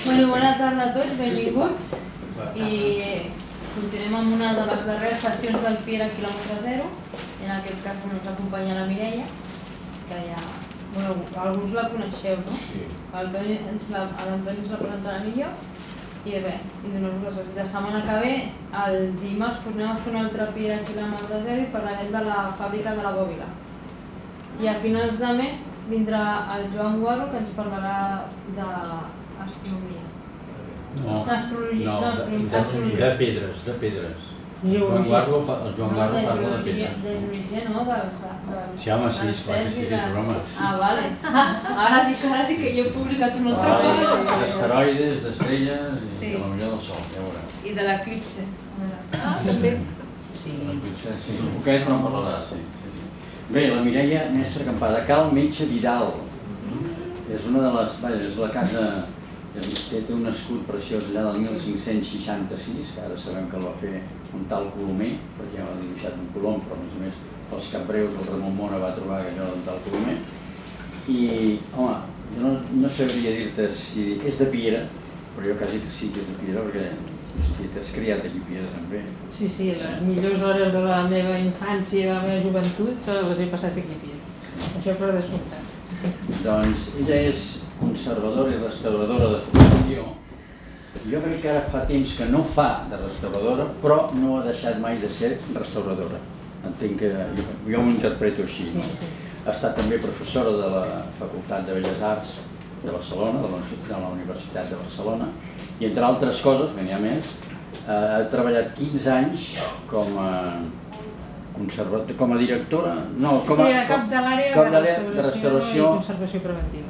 Bueno, bona tarda a tots, benvinguts. I continuem amb una de les darreres sessions del PIR a quilòmetre zero. En aquest cas ens acompanya la Mireia, que ja, bueno, alguns la coneixeu, no? L'Antoni ens la presentarà millor. I res, i donar-vos les gràcies. La setmana que ve, el dimarts, tornem a fer un altre PIR a quilòmetre zero i parlarem de la fàbrica de la Bòbila. I a finals de mes vindrà el Joan Guarro, que ens parlarà d'astronomia. No, de pedres. El Joan Guarro parla de pedres. De geologia, no? Sí, home, sí, esclar que sí, que és broma. Ah, vale. Ara dic que jo he publicat una altra cosa. D'asteroides, d'estrelles i de la millor del Sol, ja veureu. I de l'eclipse. Ah, també? Sí. Sí, un poquet, però en parlarà, sí. Bé, la Mireia Mestre Acampada, Cal Metge Vidal. És una de les... Vaja, és la casa... Té un escut preciós allà del 1566, que ara sabem que el va fer un tal Colomer, perquè ja l'ha dibuixat un colom, però a més pels capbreus el Ramon Mora va trobar allò d'un tal Colomer. I, home, jo no sabria dir-te si és de Piera, però jo quasi que sí que és de Piera, perquè t'has criat aquí a Piera també. Sí, les millors hores de la meva infància i de la meva joventut les he passat aquí a Piera. Això per descomptat. Doncs ella és conservadora i restauradora de formació. Jo crec que ara fa temps que no fa de restauradora, però no ha deixat mai de ser restauradora. Entenc que jo m'ho interpreto així. Ha estat també professora de la Facultat de Belles Arts de Barcelona, de la Universitat de Barcelona, i entre altres coses, n'hi ha més, ha treballat 15 anys com a directora, no, com a cap de l'àrea de restauració i conservació preventiva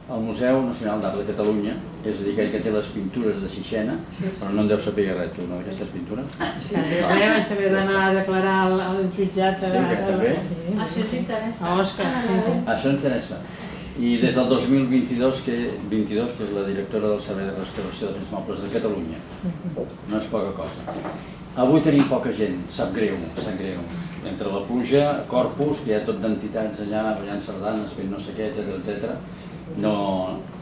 del Museu Nacional d'Art de Catalunya, és a dir, aquell que té les pintures de Sixena, però no en deu saber res tu, no, aquestes pintures? Sí, vaig haver d'anar a declarar al jutjat. Sí, que també? Això ens interessa. Òscar, sí. Això interessa. I des del 2022, que és la directora del Servei de Restauració de Béns Mobles de Catalunya. No és poca cosa. Avui tenim poca gent, sap greu. Entre la pluja, Corpus, que hi ha tot d'entitats allà, ballant sardanes, fent no sé què, etc. No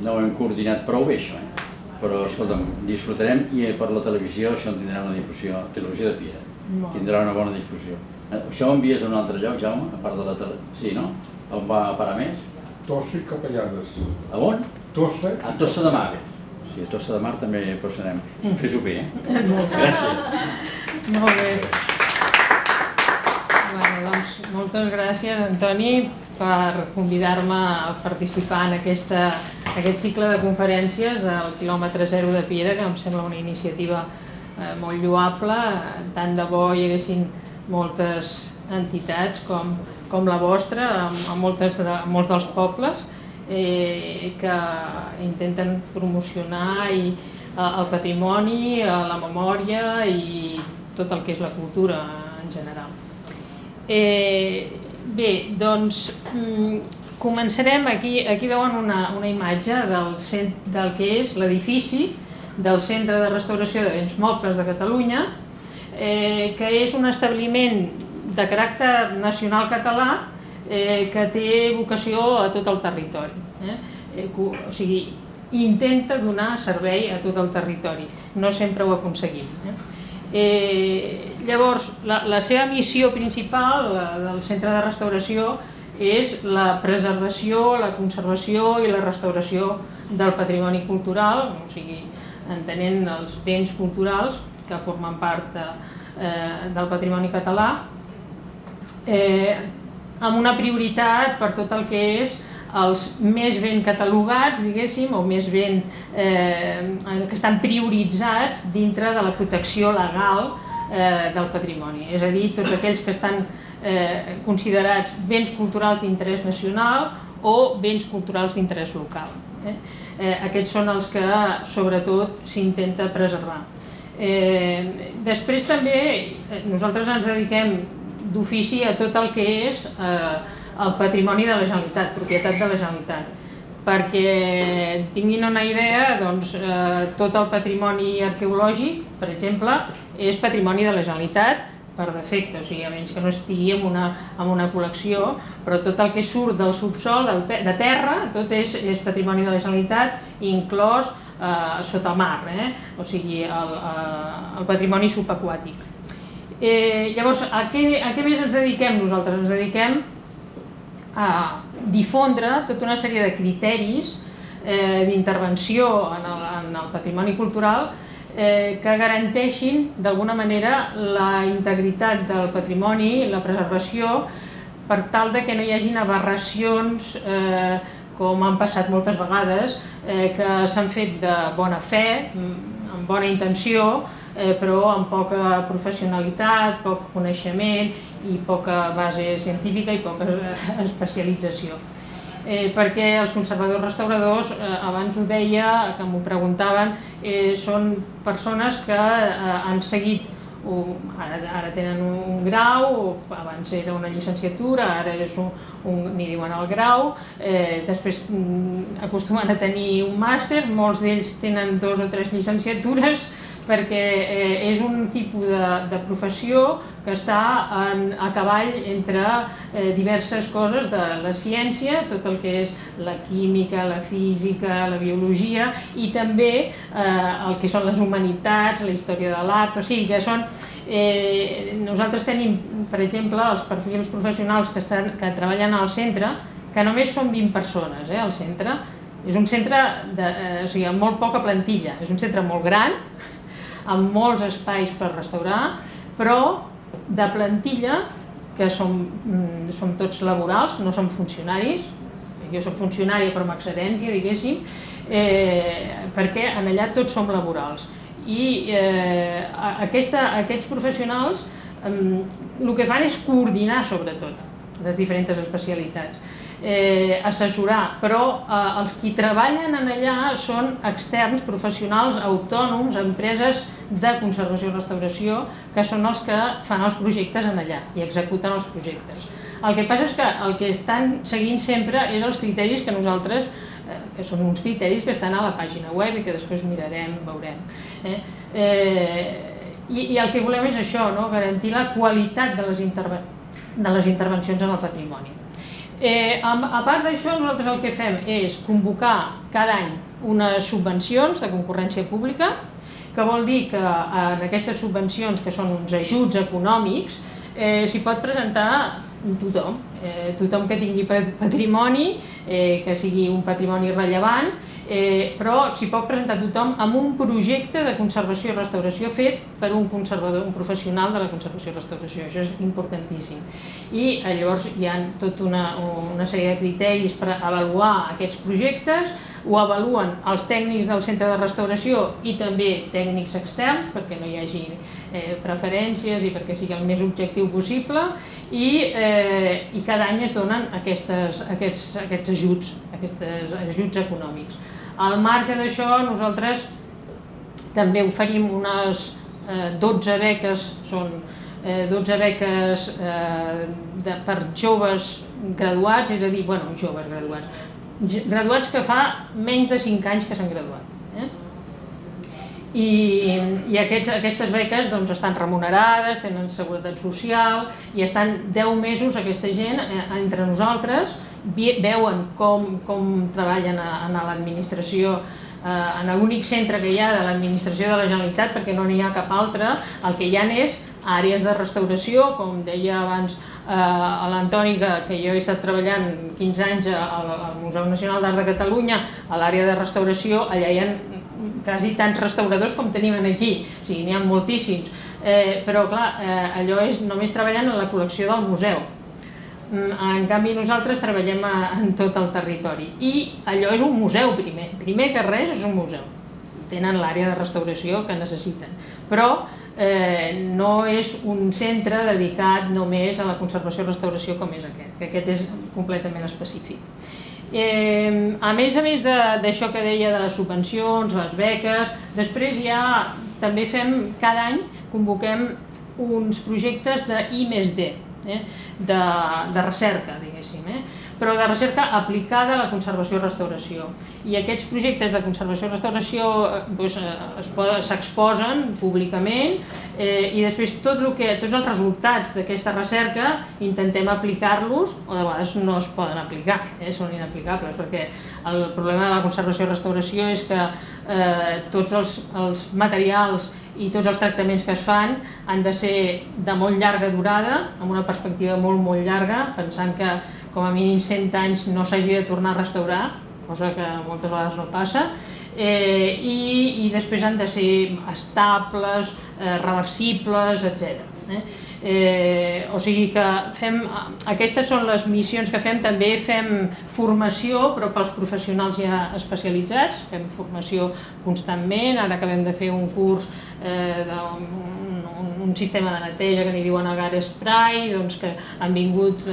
ho hem coordinat prou bé, això. Però, escolta'm, disfrutarem i per la televisió això en tindrà una difusió, televisió de Piera. Tindrà una bona difusió. Això ho envies a un altre lloc, Jaume, a part de la televisió? Sí, no? On va a parar més? Tossa i Capellades. A on? Tossa. A Tossa de Mar. Sí, a Tossa de Mar també passarem. Fes-ho bé, Gràcies. Molt bé. Doncs moltes gràcies, Antoni, per convidar-me a participar en aquest cicle de conferències del quilòmetre zero de Piera, que em sembla una iniciativa molt lloable. Tant de bo hi haguessin moltes entitats com la vostra, a molts dels pobles, que intenten promocionar el patrimoni, la memòria i tot el que és la cultura en general. Bé, doncs començarem. Aquí veuen una imatge del que és l'edifici del Centre de Restauració de Béns Mobles de Catalunya, que és un establiment de caràcter nacional català que té vocació a tot el territori. O sigui, intenta donar servei a tot el territori. No sempre ho aconseguim. Llavors, la seva missió principal del Centre de Restauració és la preservació, la conservació i la restauració del patrimoni cultural, o sigui, entenent els béns culturals que formen part del patrimoni català, amb una prioritat per tot el que és els més ben catalogats, diguéssim, o més ben que estan prioritzats dintre de la protecció legal del patrimoni. És a dir, tots aquells que estan considerats béns culturals d'interès nacional o béns culturals d'interès local. Aquests són els que, sobretot, s'intenta preservar. Després també nosaltres ens dediquem d'ofici a tot el que és el patrimoni de la Generalitat, propietat de la Generalitat. Perquè tinguin una idea, tot el patrimoni arqueològic, per exemple, és patrimoni de la Generalitat per defecte, o sigui, a menys que no estigui en una col·lecció, però tot el que surt del subsol, de terra, tot és patrimoni de la Generalitat, inclòs sota mar, o sigui, el patrimoni subaquàtic. Llavors, a què més ens dediquem nosaltres? Ens dediquem a difondre tota una sèrie de criteris d'intervenció en el patrimoni cultural que garanteixin d'alguna manera la integritat del patrimoni, la preservació, per tal que no hi hagin aberracions, com han passat moltes vegades, que s'han fet de bona fe, amb bona intenció, però amb poca professionalitat, poc coneixement i poca base científica i poca especialització. Perquè els conservadors restauradors, abans ho deia, que m'ho preguntaven, són persones que han seguit, ara tenen un grau, abans era una llicenciatura, ara n'hi diuen el grau, després acostumen a tenir un màster, molts d'ells tenen 2 o 3 llicenciatures, perquè és un tipus de professió que està a cavall entre diverses coses de la ciència, tot el que és la química, la física, la biologia, i també el que són les humanitats, la història de l'art, o sigui que són... Nosaltres tenim, per exemple, els perfils professionals que treballen al centre, que només són 20 persones al centre. És un centre amb molt poca plantilla, és un centre molt gran, amb molts espais per restaurar, però de plantilla, que som tots laborals, no som funcionaris. Jo soc funcionària per excedència, diguéssim, perquè allà tots som laborals. I aquests professionals el que fan és coordinar, sobretot, les diferents especialitats, assessorar, però els qui treballen allà són externs, professionals, autònoms, empreses de conservació i restauració, que són els que fan els projectes allà i executen els projectes. El que passa és que el que estan seguint sempre és els criteris que nosaltres, que són uns criteris que estan a la pàgina web i que després mirarem, veurem. I el que volem és això, garantir la qualitat de les intervencions en el patrimoni. A part d'això, nosaltres el que fem és convocar cada any unes subvencions de concurrència pública, que vol dir que en aquestes subvencions, que són uns ajuts econòmics, s'hi pot presentar tothom, tothom que tingui patrimoni, que sigui un patrimoni rellevant, però s'hi pot presentar tothom amb un projecte de conservació i restauració fet per un conservador, un professional de la conservació i restauració. Això és importantíssim. I llavors hi ha tota una sèrie de criteris per avaluar aquests projectes. Ho avaluen els tècnics del centre de restauració i també tècnics externs, perquè no hi hagi preferències i perquè sigui el més objectiu possible, i cada any es donen aquests ajuts econòmics. Al marge d'això, nosaltres també oferim unes 12 beques, són 12 beques per joves graduats, és a dir, joves graduats que fa menys de 5 anys que s'han graduat. I aquestes beques estan remunerades, tenen seguretat social i estan 10 mesos aquesta gent entre nosaltres, veuen com treballen a l'administració, en l'únic centre que hi ha de l'administració de la Generalitat, perquè no n'hi ha cap altre. El que hi ha és àrees de restauració, com deia abans l'Antoni, que jo he estat treballant 15 anys al Museu Nacional d'Art de Catalunya, a l'àrea de restauració. Allà hi ha quasi tants restauradors com tenim aquí, o sigui, n'hi ha moltíssims, però clar, allò és només treballant en la col·lecció del museu. En canvi nosaltres treballem en tot el territori i allò és un museu primer que res és un museu. Tenen l'àrea de restauració que necessiten, però no és un centre dedicat només a la conservació i restauració com és aquest, que aquest és completament específic. A més d'això que deia de les subvencions, les beques, després ja també fem, cada any convoquem uns projectes d'I+D, de recerca, diguéssim, però de recerca aplicada a la conservació i restauració. I aquests projectes de conservació i restauració s'exposen públicament i després tots els resultats d'aquesta recerca intentem aplicar-los, o de vegades no es poden aplicar, són inaplicables, perquè el problema de la conservació i restauració és que tots els materials i tots els tractaments que es fan han de ser de molt llarga durada, amb una perspectiva molt llarga, pensant que com a mínim 100 anys no s'hagi de tornar a restaurar, cosa que moltes vegades no passa, i després han de ser estables, reversibles, etc. O sigui que aquestes són les missions que fem. També fem formació, però pels professionals ja especialitzats, fem formació constantment. Ara acabem de fer un curs d'un sistema de neteja que n'hi diuen Agar Spray, que han vingut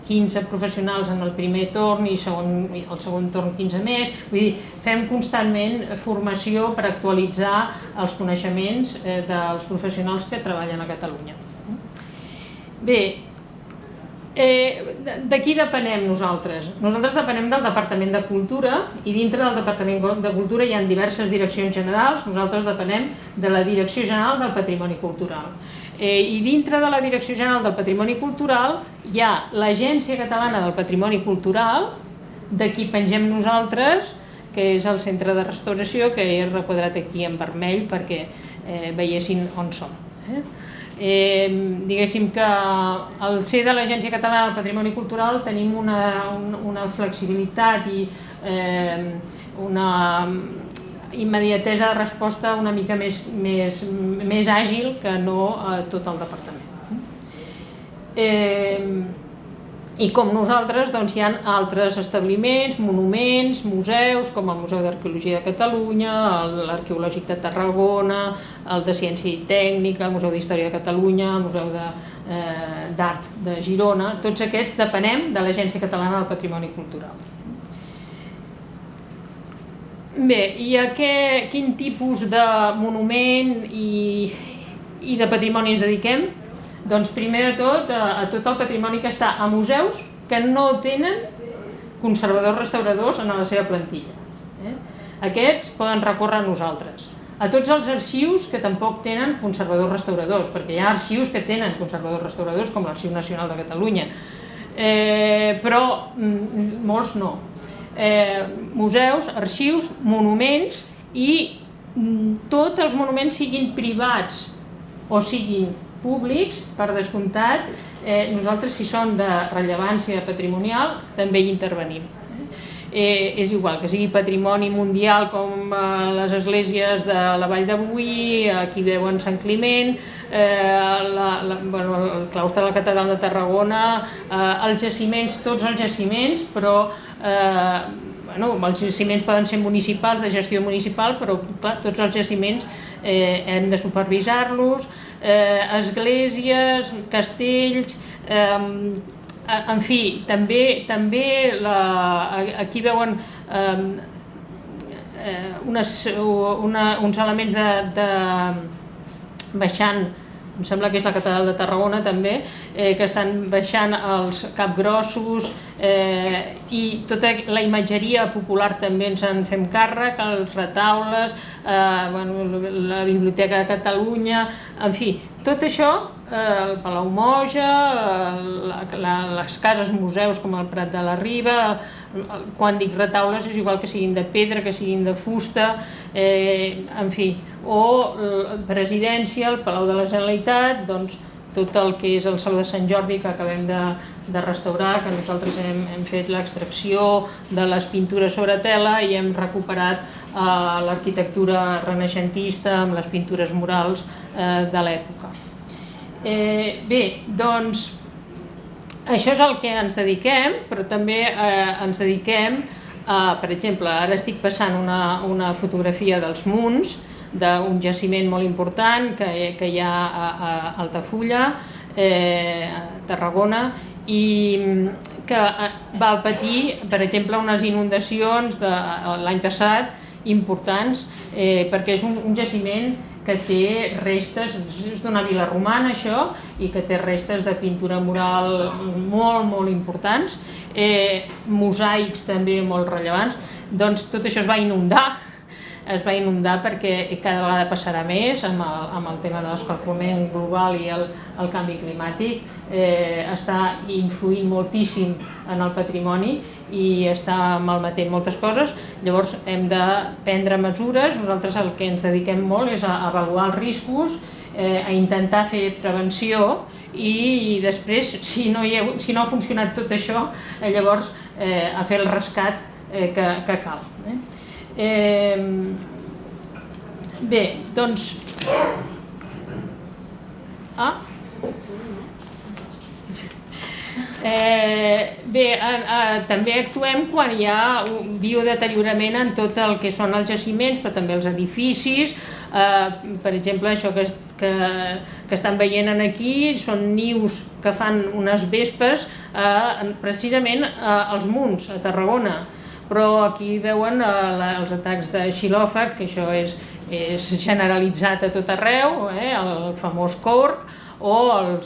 15 professionals en el primer torn i el segon torn 15 més. Vull dir, fem constantment formació per actualitzar els coneixements dels professionals que treballen a Catalunya. Bé, de qui depenem nosaltres? Nosaltres depenem del Departament de Cultura i dintre del Departament de Cultura hi ha diverses direccions generals. Nosaltres depenem de la Direcció General del Patrimoni Cultural. I dintre de la Direcció General del Patrimoni Cultural hi ha l'Agència Catalana del Patrimoni Cultural, d'aquí pengem nosaltres, que és el Centre de Restauració, que he requadrat aquí en vermell perquè veiessin on som. Diguéssim que al ser de l'Agència Catalana del Patrimoni Cultural tenim una flexibilitat i una immediatesa de resposta una mica més àgil que no a tot el departament. I com nosaltres hi ha altres establiments, monuments, museus, com el Museu d'Arqueologia de Catalunya, l'Arqueològic de Tarragona, el de Ciència i Tècnica, el Museu d'Història de Catalunya, el Museu d'Art de Girona. Tots aquests depenem de l'Agència Catalana del Patrimoni Cultural. Bé, i a quin tipus de monument i de patrimoni ens dediquem? Doncs primer de tot a tot el patrimoni que està a museus que no tenen conservadors restauradors en la seva plantilla. Aquests poden recórrer a nosaltres. A tots els arxius que tampoc tenen conservadors restauradors, perquè hi ha arxius que tenen conservadors restauradors, com l'Arxiu Nacional de Catalunya, però molts no. Museus, arxius, monuments i tots els monuments siguin privats o siguin públics, per descomptat, nosaltres si són de rellevància patrimonial també hi intervenim. És igual que sigui patrimoni mundial com les esglésies de la Vall de Boí, aquí veuen Sant Climent, el claustre de la Catedral de Tarragona, els jaciments, tots els jaciments, però els jaciments poden ser municipals, de gestió municipal, però clar, tots els jaciments hem de supervisar-los, esglésies, castells, en fi, també aquí veuen uns elements de baixant, em sembla que és la Catedral de Tarragona també, que estan baixant els capgrossos i tota la imatgeria popular també ens en fem càrrec, els retaules, la Biblioteca de Catalunya, en fi, tot això, el Palau Moja, les cases museus com el Prat de la Riba, quan dic retaules és igual que siguin de pedra, que siguin de fusta, en fi, o Presidència, el Palau de la Generalitat, doncs tot el que és el Saló de Sant Jordi que acabem de restaurar, que nosaltres hem fet l'extracció de les pintures sobre tela i hem recuperat l'arquitectura renaixentista amb les pintures murals de l'època. Bé, doncs això és el que ens dediquem, però també ens dediquem a, per exemple, ara estic passant una fotografia dels Munts, d'un jaciment molt important que hi ha a Altafulla, a Tarragona, i que va patir, per exemple, unes inundacions l'any passat importants, perquè és un jaciment que té restes, és d'una vila romana això, i que té restes de pintura mural molt importants, mosaics també molt rellevants. Doncs tot això es va inundar perquè cada vegada passarà més amb el tema de l'escalfament global i el canvi climàtic. Està influint moltíssim en el patrimoni i està malmetent moltes coses. Llavors hem de prendre mesures. Nosaltres el que ens dediquem molt és a avaluar els riscos, a intentar fer prevenció i després, si no ha funcionat tot això, llavors a fer el rescat que cal. Bé, doncs... També actuem quan hi ha biodeteriorament en tot el que són els jaciments, però també els edificis. Per exemple, això que estan veient aquí són nius que fan unes vespes precisament als Munts, a Tarragona. Però aquí veuen els atacs de xilòfag, que això és generalitzat a tot arreu, el famós corc, o el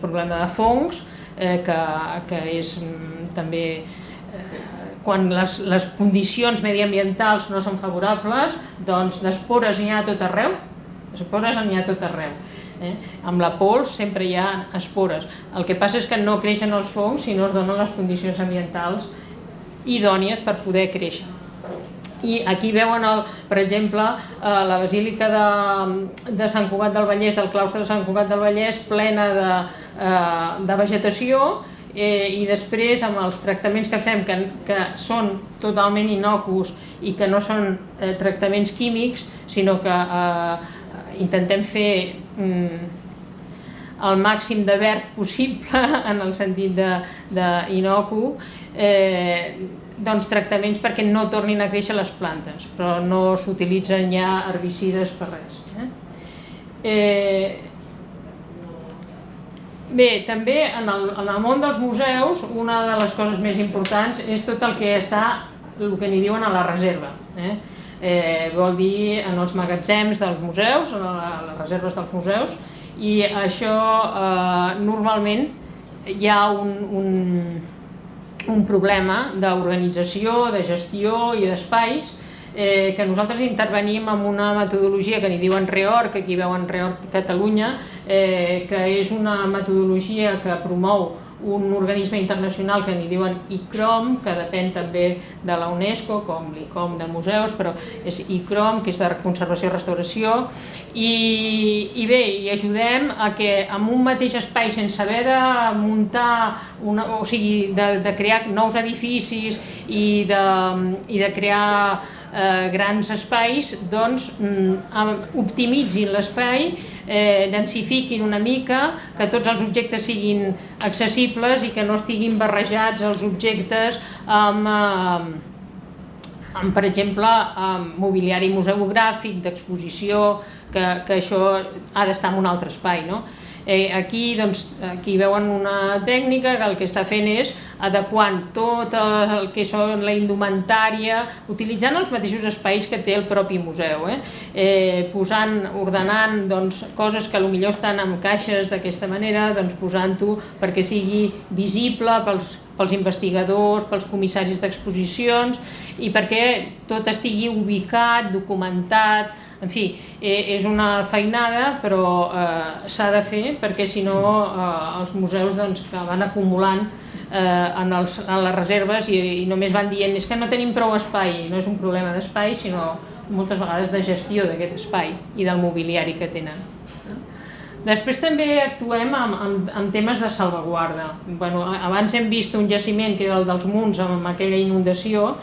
problema de fongs, que és també quan les condicions mediambientals no són favorables, doncs d'espores n'hi ha a tot arreu, Amb la pols sempre hi ha espores. El que passa és que no creixen els fongs si no es donen les condicions ambientals idònies per poder créixer. I aquí veuen, per exemple, la basílica de Sant Cugat del Vallès, del claustre de Sant Cugat del Vallès, plena de vegetació, i després amb els tractaments que fem, que són totalment innocus i que no són tractaments químics, sinó que intentem fer el màxim de verd possible en el sentit d'inocu, doncs tractaments perquè no tornin a créixer les plantes, però no s'utilitzen ja herbicides per res. Bé, també en el món dels museus una de les coses més importants és tot el que està, el que n'hi diuen a la reserva. Vol dir en els magatzems dels museus, a les reserves dels museus, i això normalment hi ha un problema d'organització, de gestió i d'espais, que nosaltres intervenim amb una metodologia que n'hi diuen REORC, aquí veuen REORC Catalunya, que és una metodologia que promou un organisme internacional que n'hi diuen ICROM, que depèn també de la UNESCO, com l'ICOM de museus, però és ICROM, que és de conservació i restauració, i bé, hi ajudem a que en un mateix espai, sense haver de muntar, o sigui, de crear nous edificis i de crear grans espais, doncs optimitzin l'espai, densifiquin una mica, que tots els objectes siguin accessibles i que no estiguin barrejats els objectes amb, per exemple, mobiliari museogràfic, d'exposició, que això ha d'estar en un altre espai. Aquí veuen una tècnica que el que està fent és adequant tot el que són la indumentària, utilitzant els mateixos espais que té el propi museu, ordenant coses que potser estan en caixes d'aquesta manera, posant-ho perquè sigui visible pels investigadors, pels comissaris d'exposicions i perquè tot estigui ubicat, documentat. En fi, és una feinada, però s'ha de fer perquè si no els museus que van acumulant en les reserves i només van dient és que no tenim prou espai. No és un problema d'espai, sinó moltes vegades de gestió d'aquest espai i del mobiliari que tenen. Després també actuem en temes de salvaguarda. Abans hem vist un jaciment que era el dels Munts amb aquella inundació.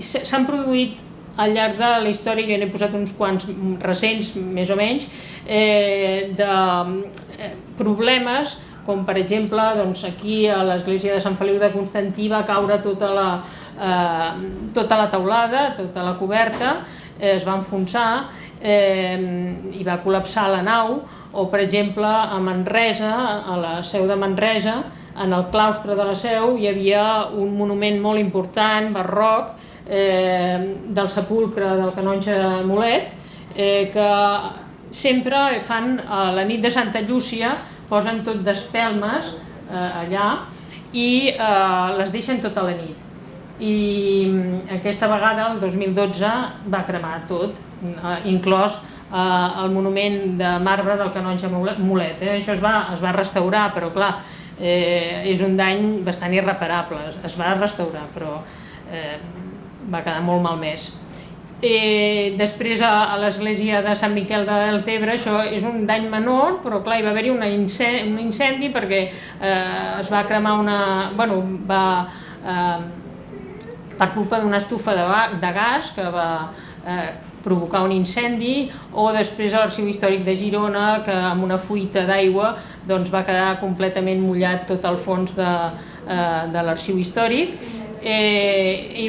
S'han produït al llarg de la història, jo n'he posat uns quants recents, més o menys, de problemes, com per exemple aquí a l'església de Sant Feliu de Constantí va caure tota la teulada, tota la coberta, es va enfonsar i va col·lapsar la nau, o per exemple a Manresa, a la seu de Manresa, en el claustre de la seu hi havia un monument molt important, barroc, del sepulcre del canonge Mulet, que sempre fan a la nit de Santa Llúcia, posen tot d'espelmes allà i les deixen tota la nit. I aquesta vegada, el 2012, va cremar tot, inclòs el monument de marbre del canonge Mulet. Això es va restaurar, però clar, és un dany bastant irreparable. Es va restaurar, però va quedar molt malmès. Després a l'església de Sant Miquel de Deltebre, això és un dany menor, però clar, hi va haver-hi un incendi perquè es va cremar per culpa d'una estufa de gas que va provocar un incendi, o després a l'Arxiu Històric de Girona, que amb una fuita d'aigua va quedar completament mullat tot el fons de l'Arxiu Històric. I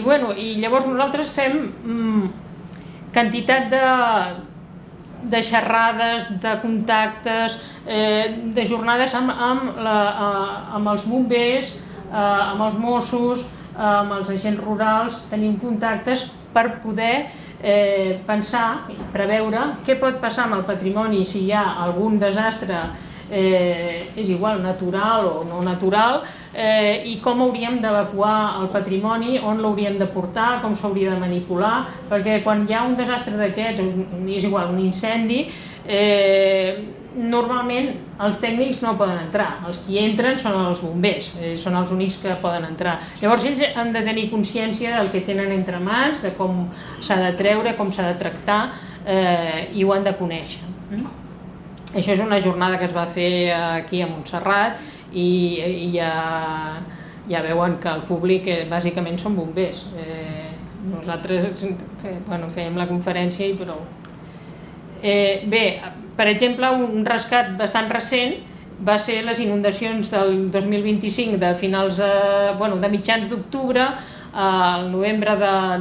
llavors nosaltres fem quantitat de xerrades, de contactes, de jornades amb els bombers, amb els Mossos, amb els agents rurals. Tenim contactes per poder pensar i preveure què pot passar amb el patrimoni si hi ha algun desastre, és igual natural o no natural, i com hauríem d'evacuar el patrimoni, on l'hauríem de portar, com s'hauria de manipular, perquè quan hi ha un desastre d'aquests, és igual, un incendi, normalment els tècnics no poden entrar, els que hi entren són els bombers, són els únics que poden entrar. Llavors ells han de tenir consciència del que tenen entre mans, de com s'ha de treure, com s'ha de tractar, i ho han de conèixer. Això és una jornada que es va fer aquí a Montserrat i ja veuen que el públic bàsicament són bombers. Nosaltres fèiem la conferència i prou. Bé, per exemple, un rescat bastant recent va ser les inundacions del 2025, de mitjans d'octubre al novembre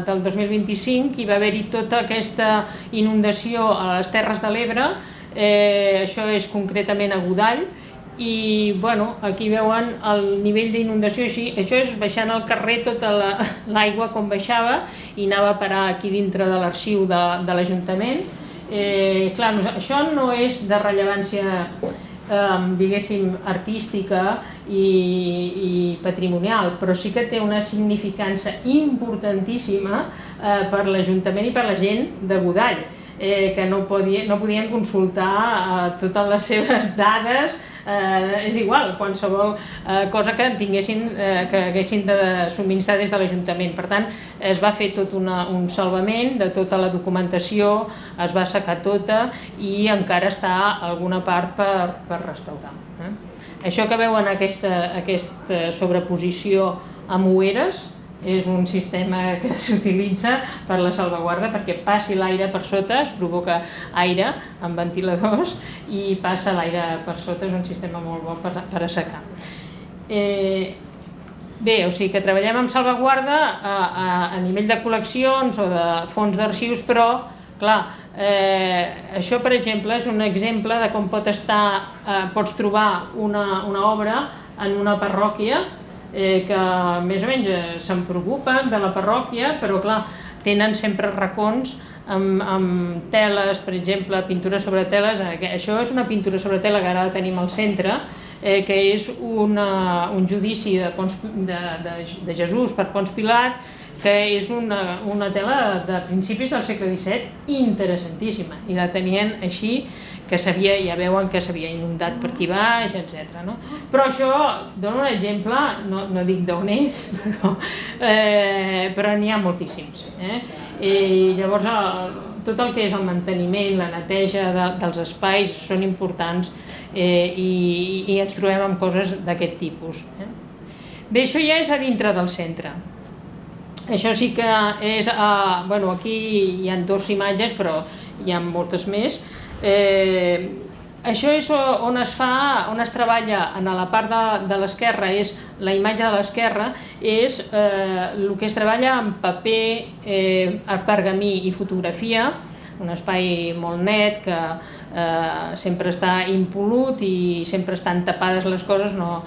del 2025, hi va haver-hi tota aquesta inundació a les Terres de l'Ebre. Això és concretament a Godall, i aquí veuen el nivell d'inundació. Això és baixant al carrer tota l'aigua com baixava i anava a parar aquí dintre de l'arxiu de l'Ajuntament. Clar, això no és de rellevància, diguéssim, artística i patrimonial, però sí que té una significança importantíssima per l'Ajuntament i per la gent de Godall, que no podien consultar totes les seves dades, és igual, qualsevol cosa que haguessin de subministrar des de l'Ajuntament. Per tant, es va fer tot un salvament de tota la documentació, es va assecar tota i encara està alguna part per restaurar. Això que veuen, aquesta sobreposició amb oueres, és un sistema que s'utilitza per la salvaguarda perquè passi l'aire per sota, es provoca aire amb ventiladors i passa l'aire per sota, és un sistema molt bo per assecar. Bé, o sigui que treballem amb salvaguarda a nivell de col·leccions o de fons d'arxius, però clar, això per exemple és un exemple de com pots trobar una obra en una parròquia que més o menys se'n preocupen de la parròquia, però clar, tenen sempre racons amb teles, per exemple, pintura sobre teles. Això és una pintura sobre tela que ara la tenim al centre, que és un judici de Jesús per Ponç Pilat, que és una tela de principis del segle XVII interessantíssima, i la tenien així, que ja veuen que s'havia inundat per aquí baix, etc. Però això, dono un exemple, no dic d'on és, però n'hi ha moltíssims. I llavors tot el que és el manteniment, la neteja dels espais són importants i ens trobem amb coses d'aquest tipus. Bé, això ja és a dintre del centre. Això sí que és, aquí hi ha 2 imatges, però hi ha moltes més. Això és on es treballa en la part de l'esquerra, és la imatge de l'esquerra, és el que es treballa en paper, pergamí i fotografia, un espai molt net que sempre està impolut i sempre estan tapades les coses, no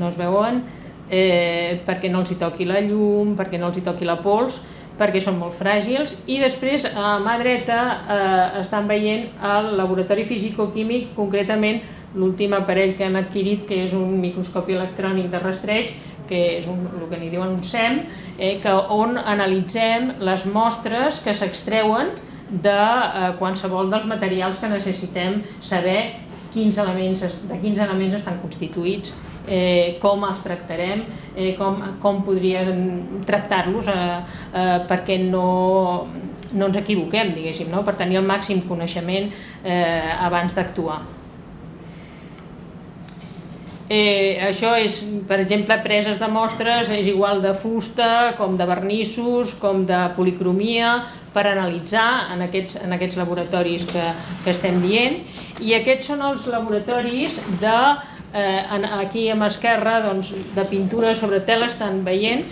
es veuen, perquè no els hi toqui la llum, perquè no els hi toqui la pols, perquè són molt fràgils. I després a mà dreta estan veient el laboratori fisicoquímic, concretament l'últim aparell que hem adquirit, que és un microscopi electrònic de rastreig, que és el que n'hi diuen un SEM, on analitzem les mostres que s'extreuen de qualsevol dels materials que necessitem saber de quins elements estan constituïts, com els tractarem, com podríem tractar-los perquè no ens equivoquem, diguéssim, per tenir el màxim coneixement abans d'actuar. Això és, per exemple, preses de mostres, és igual de fusta, com de vernissos, com de policromia, per analitzar en aquests laboratoris que estem dient. I aquests són els laboratoris aquí a mà esquerra, de pintura sobre tela, estan veient,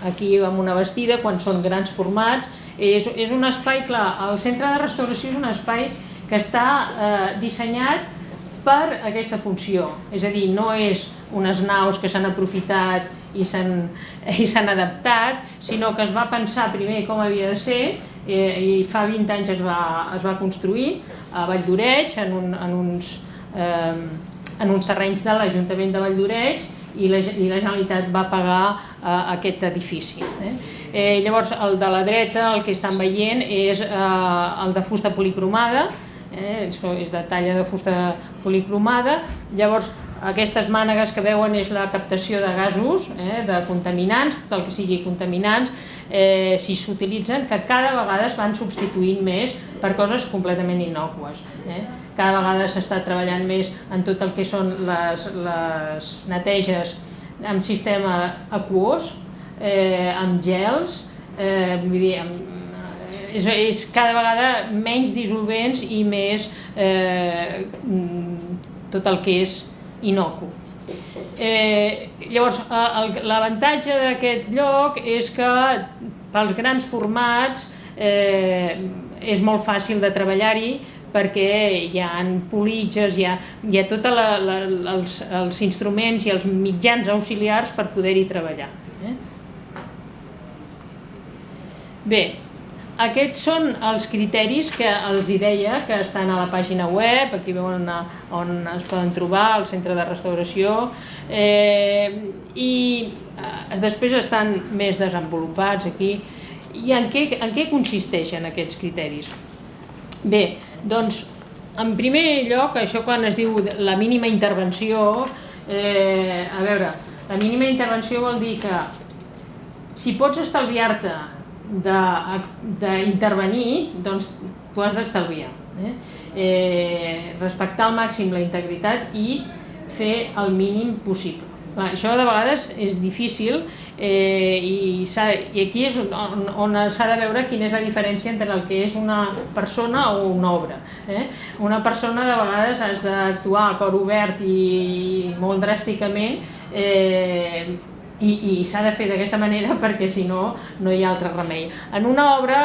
aquí amb una bastida, quan són grans formats. És un espai, clar, el centre de restauració és un espai que està dissenyat per aquesta funció, és a dir, no és unes naus que s'han aprofitat i s'han adaptat, sinó que es va pensar primer com havia de ser i fa 20 anys es va construir a Valldoreix, en uns terrenys de l'Ajuntament de Valldoreix, i la Generalitat va pagar aquest edifici. Llavors, el de la dreta, el que estan veient, és el de fusta policromada, això és de talla de fusta policromada. Llavors, aquestes mànegues que veuen és la captació de gasos, de contaminants, tot el que sigui contaminants, si s'utilitzen, que cada vegada es van substituint més per coses completament innòcues. Cada vegada s'està treballant més en tot el que són les neteges amb sistema aquós, amb gels, vull dir, és cada vegada menys dissolvents i més tot el que és innocu. Llavors, l'avantatge d'aquest lloc és que pels grans formats és molt fàcil de treballar-hi, perquè hi ha politges, hi ha tots els instruments i els mitjans auxiliars per poder-hi treballar. Bé, aquests són els criteris que els deia que estan a la pàgina web, aquí veuen on es poden trobar, al centre de restauració, i després estan més desenvolupats aquí. I en què consisteixen aquests criteris? Bé, doncs, en primer lloc, això quan es diu la mínima intervenció, a veure, la mínima intervenció vol dir que si pots estalviar-te d'intervenir, doncs tu has d'estalviar. Respectar al màxim la integritat i fer el mínim possible. Això de vegades és difícil i aquí és on s'ha de veure quina és la diferència entre el que és una persona o una obra. Una persona de vegades has d'actuar a cor obert i molt dràsticament i s'ha de fer d'aquesta manera perquè si no, no hi ha altre remei. En una obra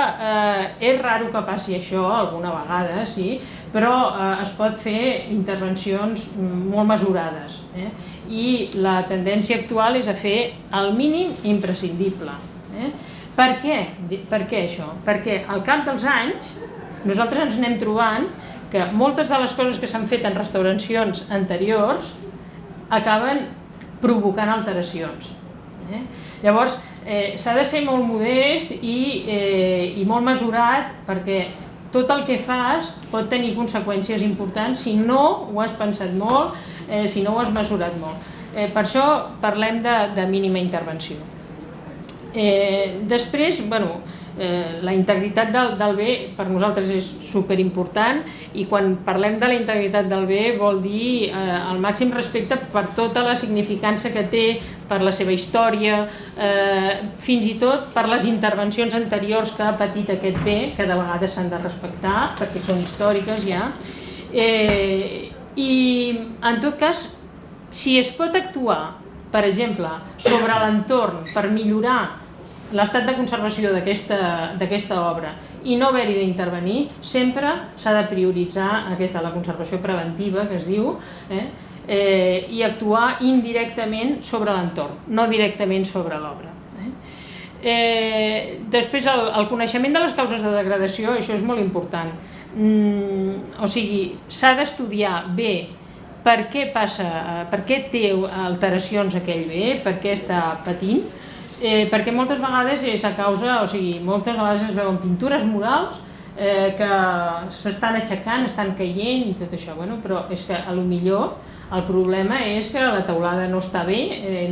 és raro que passi això, alguna vegada, sí, però es pot fer intervencions molt mesurades. I la tendència actual és a fer el mínim imprescindible. Per què? Per què això? Perquè al cap dels anys nosaltres ens anem trobant que moltes de les coses que s'han fet en restauracions anteriors acaben provocant alteracions. Llavors, s'ha de ser molt modest i molt mesurat perquè tot el que fas pot tenir conseqüències importants si no ho has pensat molt, si no ho has mesurat molt. Per això parlem de mínima intervenció. Després, la integritat del bé per nosaltres és superimportant i quan parlem de la integritat del bé vol dir el màxim respecte per tota la significància que té, per la seva història, fins i tot per les intervencions anteriors que ha patit aquest bé, que de vegades s'han de respectar perquè són històriques ja. I en tot cas, si es pot actuar, per exemple, sobre l'entorn per millorar l'estat de conservació d'aquesta obra i no haver-hi d'intervenir, sempre s'ha de prioritzar la conservació preventiva, que es diu, i actuar indirectament sobre l'entorn, no directament sobre l'obra. Després, el coneixement de les causes de degradació, això és molt important. O sigui, s'ha d'estudiar bé per què té alteracions aquell bé, per què està patint, perquè moltes vegades és a causa, o sigui, moltes vegades es veuen pintures murals que s'estan aixecant, estan caient i tot això, però és que potser el problema és que la teulada no està bé,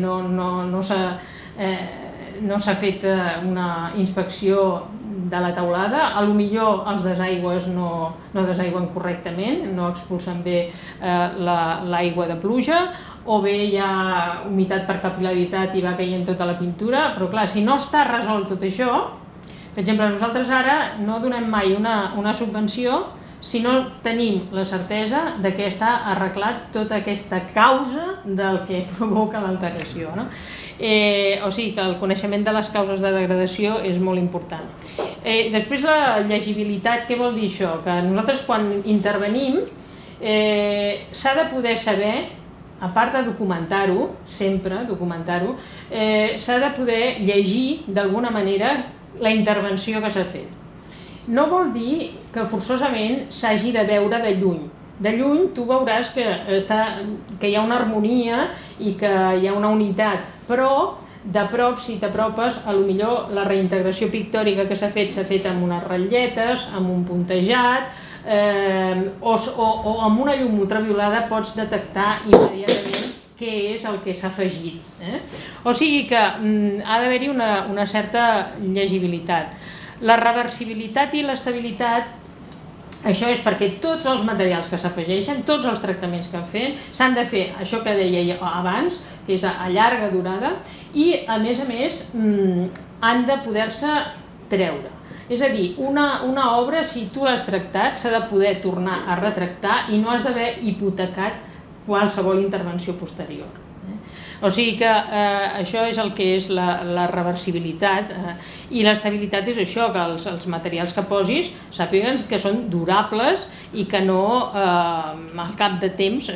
no s'ha fet una inspecció de la teulada, potser els desaigües no desaigüen correctament, no expulsen bé l'aigua de pluja, o bé hi ha humitat per capil·laritat i va caient tota la pintura, però clar, si no està resolt tot això, per exemple, nosaltres ara no donem mai una subvenció si no tenim la certesa de que està arreglat tota aquesta causa del que provoca l'alteració. O sigui que el coneixement de les causes de degradació és molt important. Després la llegibilitat, què vol dir això? Que nosaltres quan intervenim s'ha de poder saber, a part de documentar-ho, sempre documentar-ho, s'ha de poder llegir d'alguna manera la intervenció que s'ha fet. No vol dir que forçosament s'hagi de veure de lluny. De lluny tu veuràs que hi ha una harmonia i que hi ha una unitat, però de prop, si t'apropes, potser la reintegració pictòrica que s'ha fet amb unes ratlletes, amb un puntejat, o amb una llum ultraviolada pots detectar immediatament què és el que s'ha afegit. O sigui que ha d'haver-hi una certa llegibilitat. La reversibilitat i l'estabilitat, això és perquè tots els materials que s'afegeixen, tots els tractaments que fan, s'han de fer, això que deia abans, que és a llarga durada, i a més han de poder-se treure. És a dir, una obra, si tu l'has tractat, s'ha de poder tornar a retractar i no has d'haver hipotecat qualsevol intervenció posterior. O sigui que això és el que és la reversibilitat, i l'estabilitat és això, que els materials que posis sàpiguen que són durables i que no al cap de temps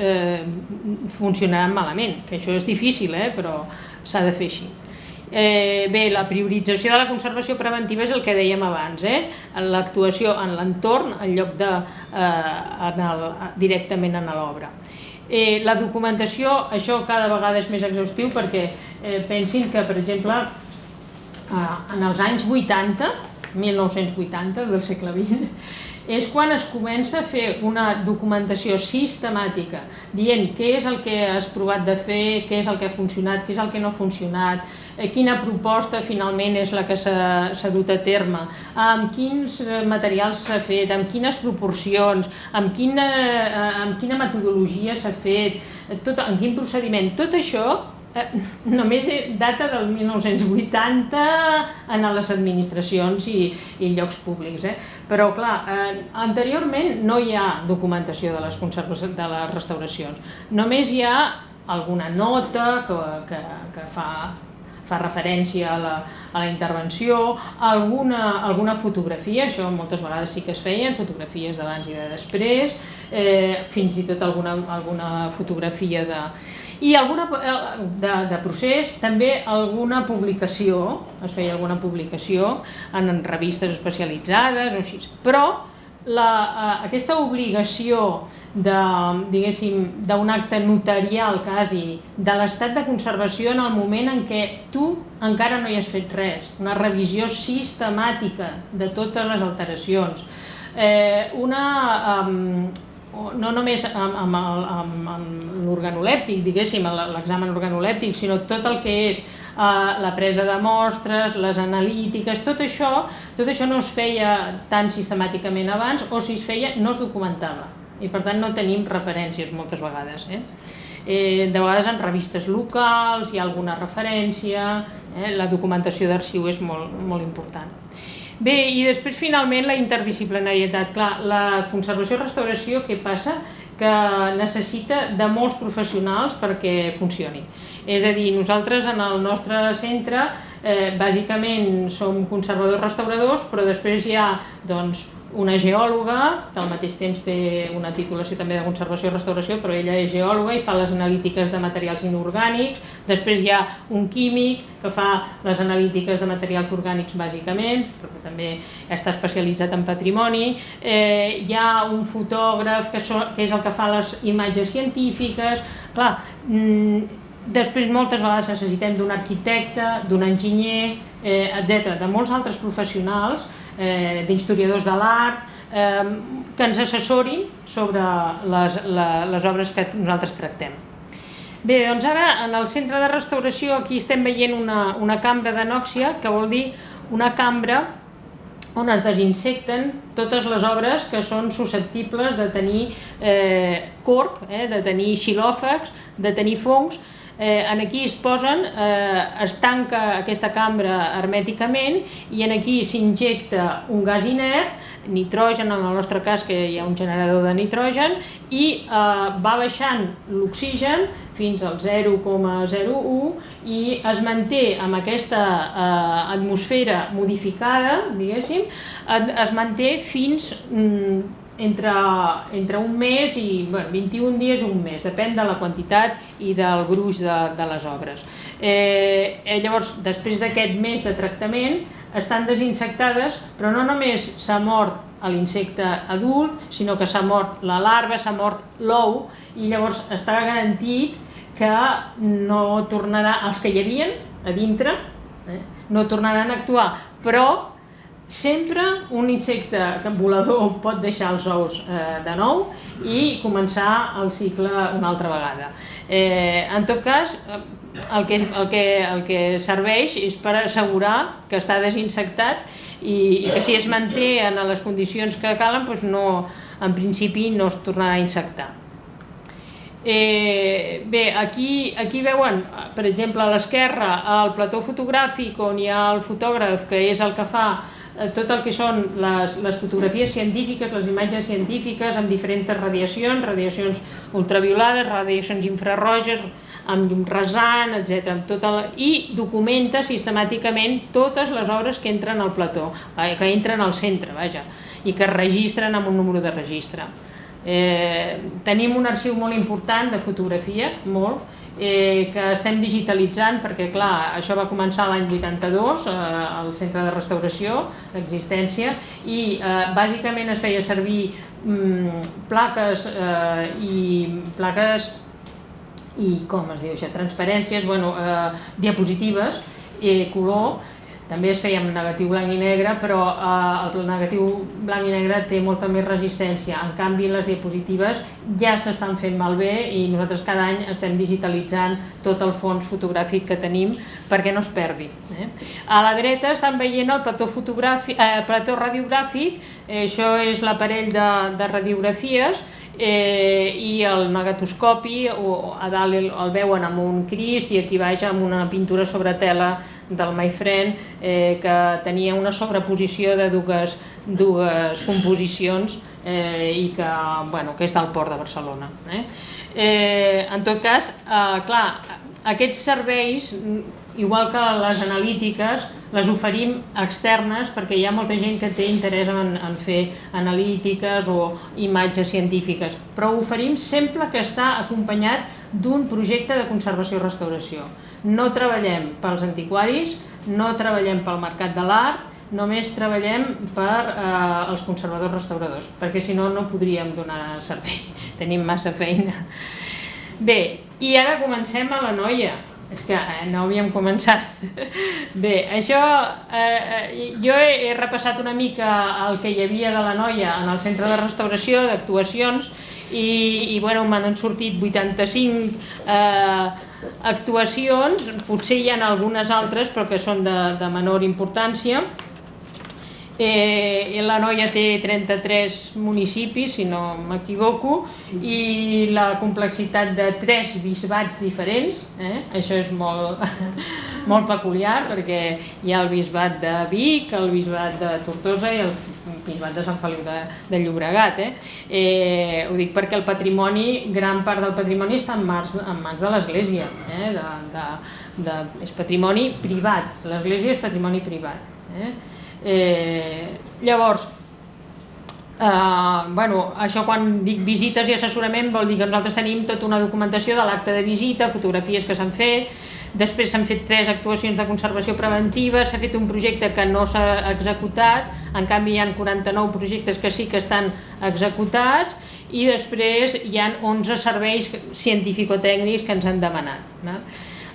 funcionaran malament, que això és difícil, però s'ha de fer així. Bé, la priorització de la conservació preventiva és el que dèiem abans, l'actuació en l'entorn en lloc de directament en l'obra. La documentació, això cada vegada és més exhaustiu perquè pensin que, per exemple, en els anys 80, 1980 del segle XX, és quan es comença a fer una documentació sistemàtica dient què és el que has provat de fer, què és el que ha funcionat, què és el que no ha funcionat, quina proposta finalment és la que s'ha dut a terme, amb quins materials s'ha fet, amb quines proporcions, amb quina metodologia s'ha fet, en quin procediment. Tot això només data del 1980 en les administracions i llocs públics. Però, clar, anteriorment no hi ha documentació de les restauracions. Només hi ha alguna nota que fa referència a la intervenció, alguna fotografia, això moltes vegades sí que es feien, fotografies d'abans i de després, fins i tot alguna fotografia i de procés, també alguna publicació, es feia alguna publicació en revistes especialitzades o així, però aquesta obligació d'un acte notarial quasi de l'estat de conservació en el moment en què tu encara no hi has fet res, una revisió sistemàtica de totes les alteracions, no només amb l'organolèptic, diguéssim, l'examen organolèptic, sinó tot el que és la presa de mostres, les analítiques, tot això no es feia tan sistemàticament abans, o si es feia no es documentava, i per tant no tenim referències moltes vegades. De vegades en revistes locals hi ha alguna referència, la documentació d'arxiu és molt important. Bé, i després finalment la interdisciplinarietat. Clar, la conservació i restauració, què passa? Que necessita de molts professionals perquè funcioni. És a dir, nosaltres en el nostre centre bàsicament som conservadors restauradors, però després hi ha una geòloga, que al mateix temps té una titulació també de conservació i restauració, però ella és geòloga i fa les analítiques de materials inorgànics. Després hi ha un químic que fa les analítiques de materials orgànics bàsicament, però que també està especialitzat en patrimoni. Hi ha un fotògraf que és el que fa les imatges científiques. Clar, després moltes vegades necessitem d'un arquitecte, d'un enginyer, etc., de molts altres professionals, d'historiadors de l'art, que ens assessorin sobre les obres que nosaltres tractem. Bé, doncs ara en el centre de restauració aquí estem veient una cambra d'anòxia, que vol dir una cambra on es desinsecten totes les obres que són susceptibles de tenir corc, de tenir xilòfags, de tenir fongs. Aquí es posen, es tanca aquesta cambra hermèticament i aquí s'injecta un gas inert, nitrogen en el nostre cas, que hi ha un generador de nitrogen, i va baixant l'oxigen fins al 0,01 i es manté amb aquesta atmosfera modificada, diguéssim, es manté fins entre un mes i 21 dies o un mes, depèn de la quantitat i del gruix de les obres. Llavors, després d'aquest mes de tractament, estan desinsectades, però no només s'ha mort l'insecte adult, sinó que s'ha mort la larva, s'ha mort l'ou, i llavors està garantit que no tornarà, els que hi havien a dintre, no tornaran a actuar, però sempre un insecte volador pot deixar els ous de nou i començar el cicle una altra vegada. En tot cas, el que serveix és per assegurar que està desinsectat i que si es manté en les condicions que calen, en principi no es tornarà a insectar. Bé, aquí veuen, per exemple, a l'esquerra el plató fotogràfic on hi ha el fotògraf, que és el que fa tot el que són les fotografies científiques, les imatges científiques amb diferents radiacions, radiacions ultraviolades, radiacions infrarroges, amb llum rasant, etc. I documenta sistemàticament totes les obres que entren al plató, que entren al centre, i que es registren amb un número de registre. Tenim un arxiu molt important de fotografia, que estem digitalitzant perquè, clar, això va començar l'any 82, al centre de restauració, l'existència, i bàsicament es feia servir plaques i, com es diu això, transparències, diapositives, color. També es feia amb negatiu blanc i negre, però el negatiu blanc i negre té molta més resistència. En canvi, les diapositives ja s'estan fent malbé i nosaltres cada any estem digitalitzant tot el fons fotogràfic que tenim perquè no es perdi. A la dreta estan veient el plató radiogràfic, això és l'aparell de radiografies, i el negatoscopi, a dalt el veuen amb un Crist i aquí baix amb una pintura sobre tela del My Friend, que tenia una sobreposició de dues composicions i que és del Port de Barcelona. En tot cas, clar, aquests serveis, igual que les analítiques, les oferim externes perquè hi ha molta gent que té interès en fer analítiques o imatges científiques, però ho oferim sempre que està acompanyat d'un projecte de conservació i restauració. No treballem pels antiquaris, no treballem pel mercat de l'art, només treballem per als conservadors restauradors, perquè si no, no podríem donar servei, tenim massa feina. Bé, i ara comencem a la noia. És que no havíem començat. Bé, això, jo he repassat una mica el que hi havia de la noia en el centre de restauració, d'actuacions, i m'han sortit 85 actuacions, potser hi ha algunes altres però que són de menor importància. La noia té 33 municipis, si no m'equivoco, i la complexitat de 3 bisbats diferents, això és molt molt peculiar, perquè hi ha el bisbat de Vic, el bisbat de Tortosa i el bisbat de Sant Feliu de Llobregat. Ho dic perquè el patrimoni, gran part del patrimoni està en mans de l'Església, és patrimoni privat, l'Església és patrimoni privat. Llavors, això quan dic visites i assessorament vol dir que nosaltres tenim tota una documentació de l'acte de visita, fotografies que s'han fet, després s'han fet 3 actuacions de conservació preventiva, s'ha fet un projecte que no s'ha executat, en canvi hi ha 49 projectes que sí que estan executats i després hi ha 11 serveis científico-tècnics que ens han demanat.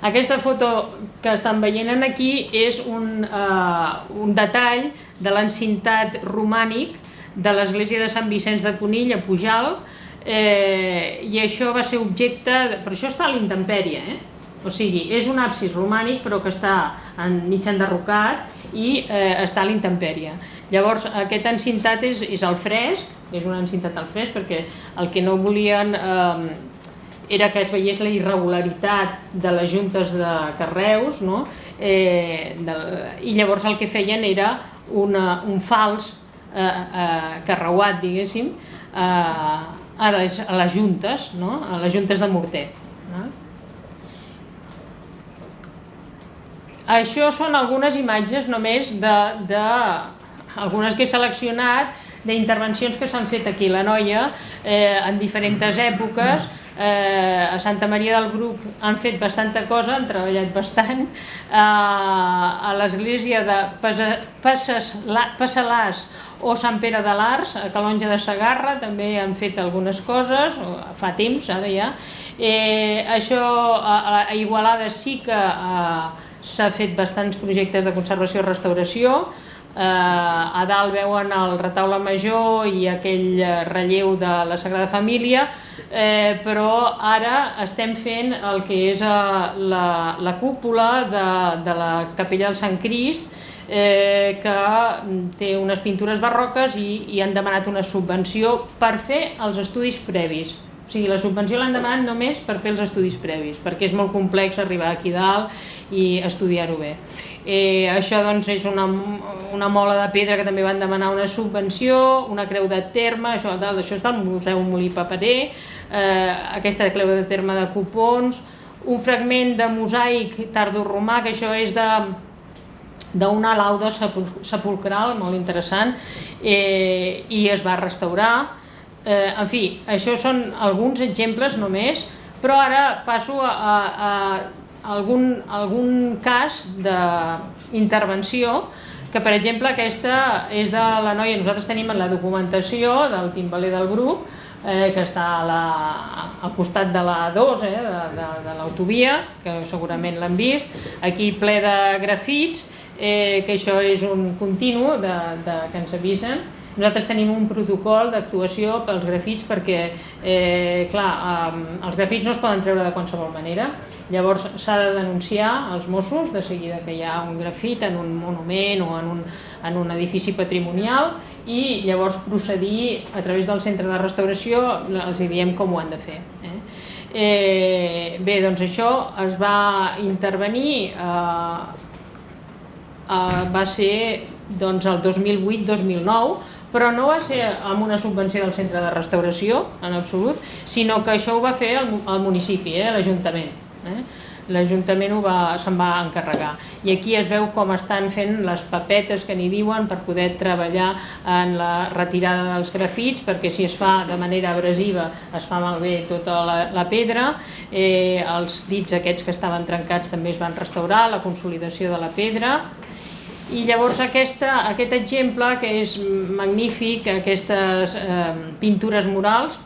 Aquesta foto que estan veient aquí és un detall de l'encintat romànic de l'església de Sant Vicenç de Conill a Pujalt, i això va ser objecte, però això està a l'intempèrie, o sigui, és un absis romànic però que està mig enderrocat i està a l'intempèrie. Llavors aquest encintat és al fresc, és un encintat al fresc perquè el que no volien era que es veiés la irregularitat de les juntes de carreus, i llavors el que feien era un fals carreuat, diguéssim, a les juntes, a les juntes de morter. Això són algunes imatges només d'algunes que he seleccionat d'intervencions que s'han fet aquí a l'Anoia en diferents èpoques. A Santa Maria del Bruc han fet bastanta cosa, han treballat bastant. A l'església de Passalàs o Sant Pere de l'Arç, a Calonge de Segarra, també han fet algunes coses, fa temps, ara ja. Això a Igualada sí que s'ha fet bastants projectes de conservació i restauració. A dalt veuen el retaule major i aquell relleu de la Sagrada Família, però ara estem fent el que és la cúpula de la Capella del Sant Crist, que té unes pintures barroques i han demanat una subvenció per fer els estudis previs. O sigui, la subvenció l'han demanat només per fer els estudis previs, perquè és molt complex arribar aquí dalt i estudiar-ho bé. Això és una mola de pedra que també van demanar una subvenció, una creu de terme, això és del Museu Molí Paperer, aquesta creu de terme de copons, un fragment de mosaic tardoromà, que això és d'una lauda sepulcral molt interessant, i es va restaurar. En fi, això són alguns exemples només, però ara passo a algun cas d'intervenció, que per exemple aquesta és de l'Anoia. Nosaltres tenim en la documentació del timbaler del Bruc, que està al costat de la 2, de l'autovia, que segurament l'han vist, aquí ple de grafits, que això és un continu que ens avisen. Nosaltres tenim un protocol d'actuació pels grafits perquè, clar, els grafits no es poden treure de qualsevol manera. Llavors s'ha de denunciar als Mossos de seguida que hi ha un grafit en un monument o en un edifici patrimonial i llavors procedir a través del centre de restauració, els diem com ho han de fer. Bé, doncs això es va intervenir, va ser el 2008-2009, però no va ser amb una subvenció del centre de restauració, en absolut, sinó que això ho va fer el municipi, l'Ajuntament. L'Ajuntament se'n va encarregar. I aquí es veu com estan fent les papetes que n'hi diuen per poder treballar en la retirada dels grafits, perquè si es fa de manera abrasiva es fa malbé tota la pedra. Els dits aquests que estaven trencats també es van restaurar, la consolidació de la pedra. I llavors aquest exemple, que és magnífic, aquestes pintures murals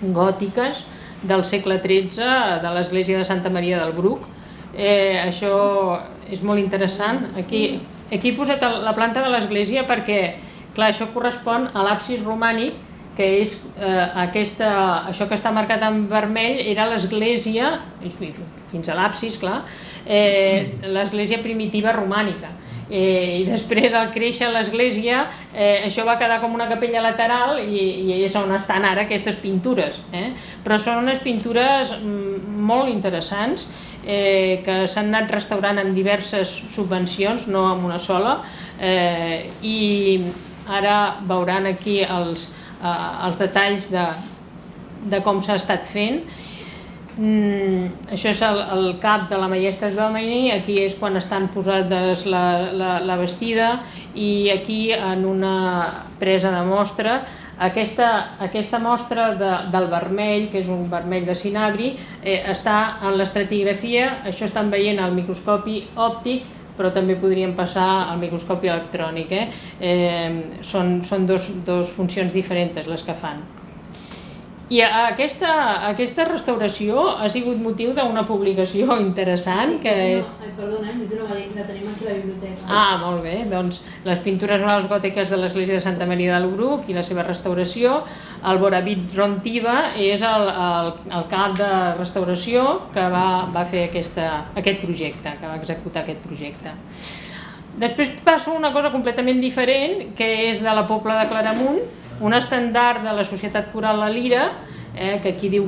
gòtiques del segle XIII de l'església de Santa Maria del Bruc, això és molt interessant. Aquí he posat la planta de l'església perquè, clar, això correspon a l'absis romànic, que és això que està marcat en vermell, era l'església, fins a l'absis, clar, l'església primitiva romànica. I després, al créixer l'església, això va quedar com una capella lateral i és on estan ara aquestes pintures. Però són unes pintures molt interessants que s'han anat restaurant amb diverses subvencions, no amb una sola, i ara veuran aquí els detalls de com s'ha estat fent. Això és el cap de la Majestas Domini, aquí és quan estan posades la vestida, i aquí en una presa de mostra, aquesta mostra del vermell, que és un vermell de cinabri, està en l'estratigrafia. Això estan veient al microscopi òptic, però també podrien passar al microscopi electrònic. Són dos funcions diferents les que fan. I aquesta restauració ha sigut motiu d'una publicació interessant que... Perdona, la tenim aquí a la biblioteca. Ah, molt bé. Doncs les pintures orals gòtiques de l'església de Santa Maria del Bruc i la seva restauració. El Boravit Rontiva és el cap de restauració que va fer aquest projecte, que va executar aquest projecte. Després passo a una cosa completament diferent, que és de la Pobla de Claramunt, un estendard de la Societat Coral La Lira, que aquí diu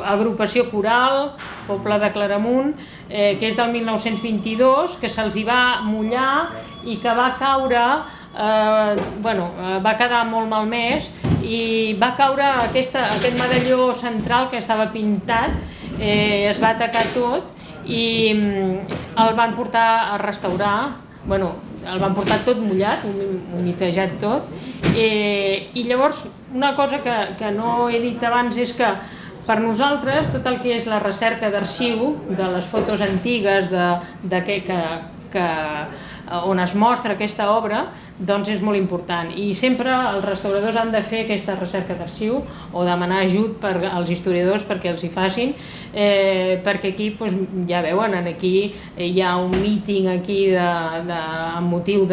Agrupació Coral, Pobla de Claramunt, que és del 1922, que se'ls hi va mullar i que va caure, va quedar molt malmès, i va caure aquest medalló central que estava pintat, es va atacar tot i el van portar a restaurar. El van portar tot mullat, humitejat tot, i llavors una cosa que no he dit abans és que per nosaltres tot el que és la recerca d'arxiu de les fotos antigues on es mostra aquesta obra, doncs és molt important, i sempre els restauradors han de fer aquesta recerca d'arxiu o demanar ajut als historiadors perquè els hi facin, perquè aquí ja veuen, aquí hi ha un míting amb motiu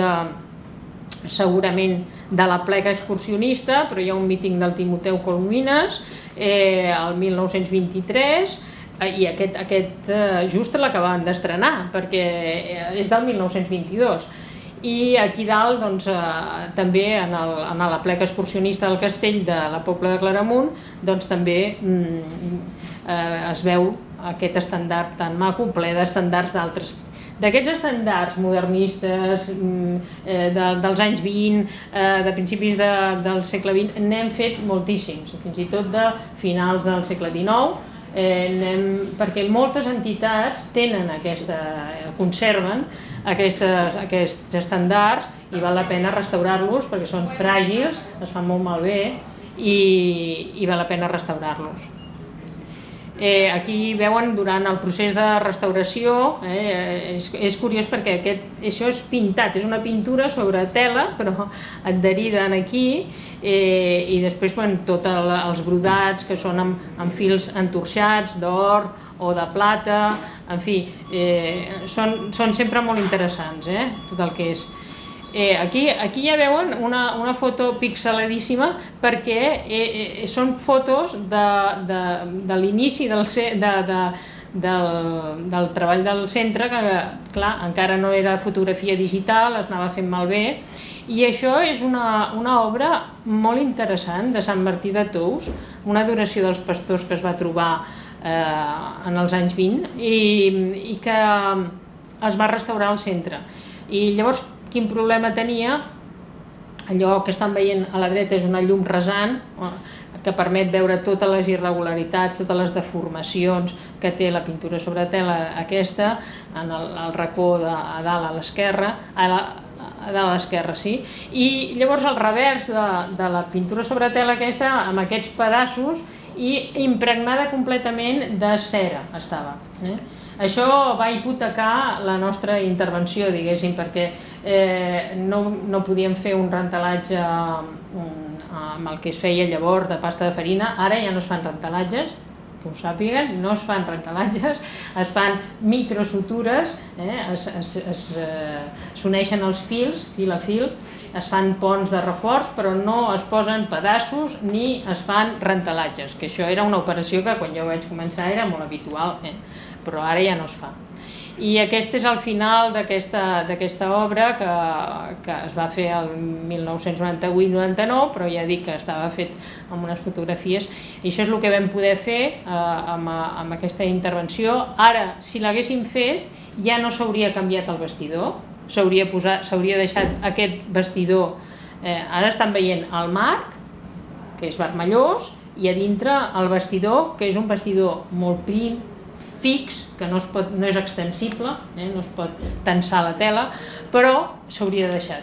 segurament de la plega excursionista, però hi ha un míting del Timoteu Colomines el 1923, i aquest just l'acabaven d'estrenar perquè és del 1922, i aquí dalt també en la plega excursionista del castell de la Pobla de Claramunt també es veu aquest estendard tan maco, ple d'estendards d'altres. D'aquests estendards modernistes dels anys 20, de principis del segle XX, n'hem fet moltíssims, fins i tot de finals del segle XIX, perquè moltes entitats conserven aquests estendards i val la pena restaurar-los perquè són fràgils, es fan molt malbé i val la pena restaurar-los. Aquí veuen durant el procés de restauració, és curiós perquè això és pintat, és una pintura sobre tela però adherida aquí, i després tots els brodats que són amb fils entorxats d'or o de plata, en fi, són sempre molt interessants, tot el que és. Aquí ja veuen una foto pixeladíssima perquè són fotos de l'inici del treball del centre, que clar, encara no era fotografia digital, es anava fent malbé, i això és una obra molt interessant de Sant Martí de Tous, una adoració dels pastors que es va trobar en els anys 20 i que es va restaurar al centre. I llavors quin problema tenia? Allò que estan veient a la dreta és una llum rasant que permet veure totes les irregularitats, totes les deformacions que té la pintura sobre tela aquesta, en el racó a dalt a l'esquerra, a dalt a l'esquerra, sí. I llavors al revers de la pintura sobre tela aquesta, amb aquests pedaços, i impregnada completament de cera estava. Això va hipotecar la nostra intervenció, diguéssim, perquè no podíem fer un rentelatge amb el que es feia llavors de pasta de farina. Ara ja no es fan rentelatges, que ho sàpiguen, no es fan rentelatges, es fan microsutures, s'uneixen els fils, fil a fil, es fan ponts de reforç, però no es posen pedaços ni es fan rentelatges, que això era una operació que quan jo vaig començar era molt habitual, però ara ja no es fa. I aquest és el final d'aquesta obra que es va fer el 1998-99, però ja dic que estava fet amb unes fotografies, i això és el que vam poder fer amb aquesta intervenció. Ara, si l'haguéssim fet, ja no s'hauria canviat el vestidor, s'hauria deixat aquest vestidor. Ara estan veient el marc, que és vermellós, i a dintre el vestidor, que és un vestidor molt prim, fix, que no és extensible, no es pot tensar la tela, però s'hauria deixat,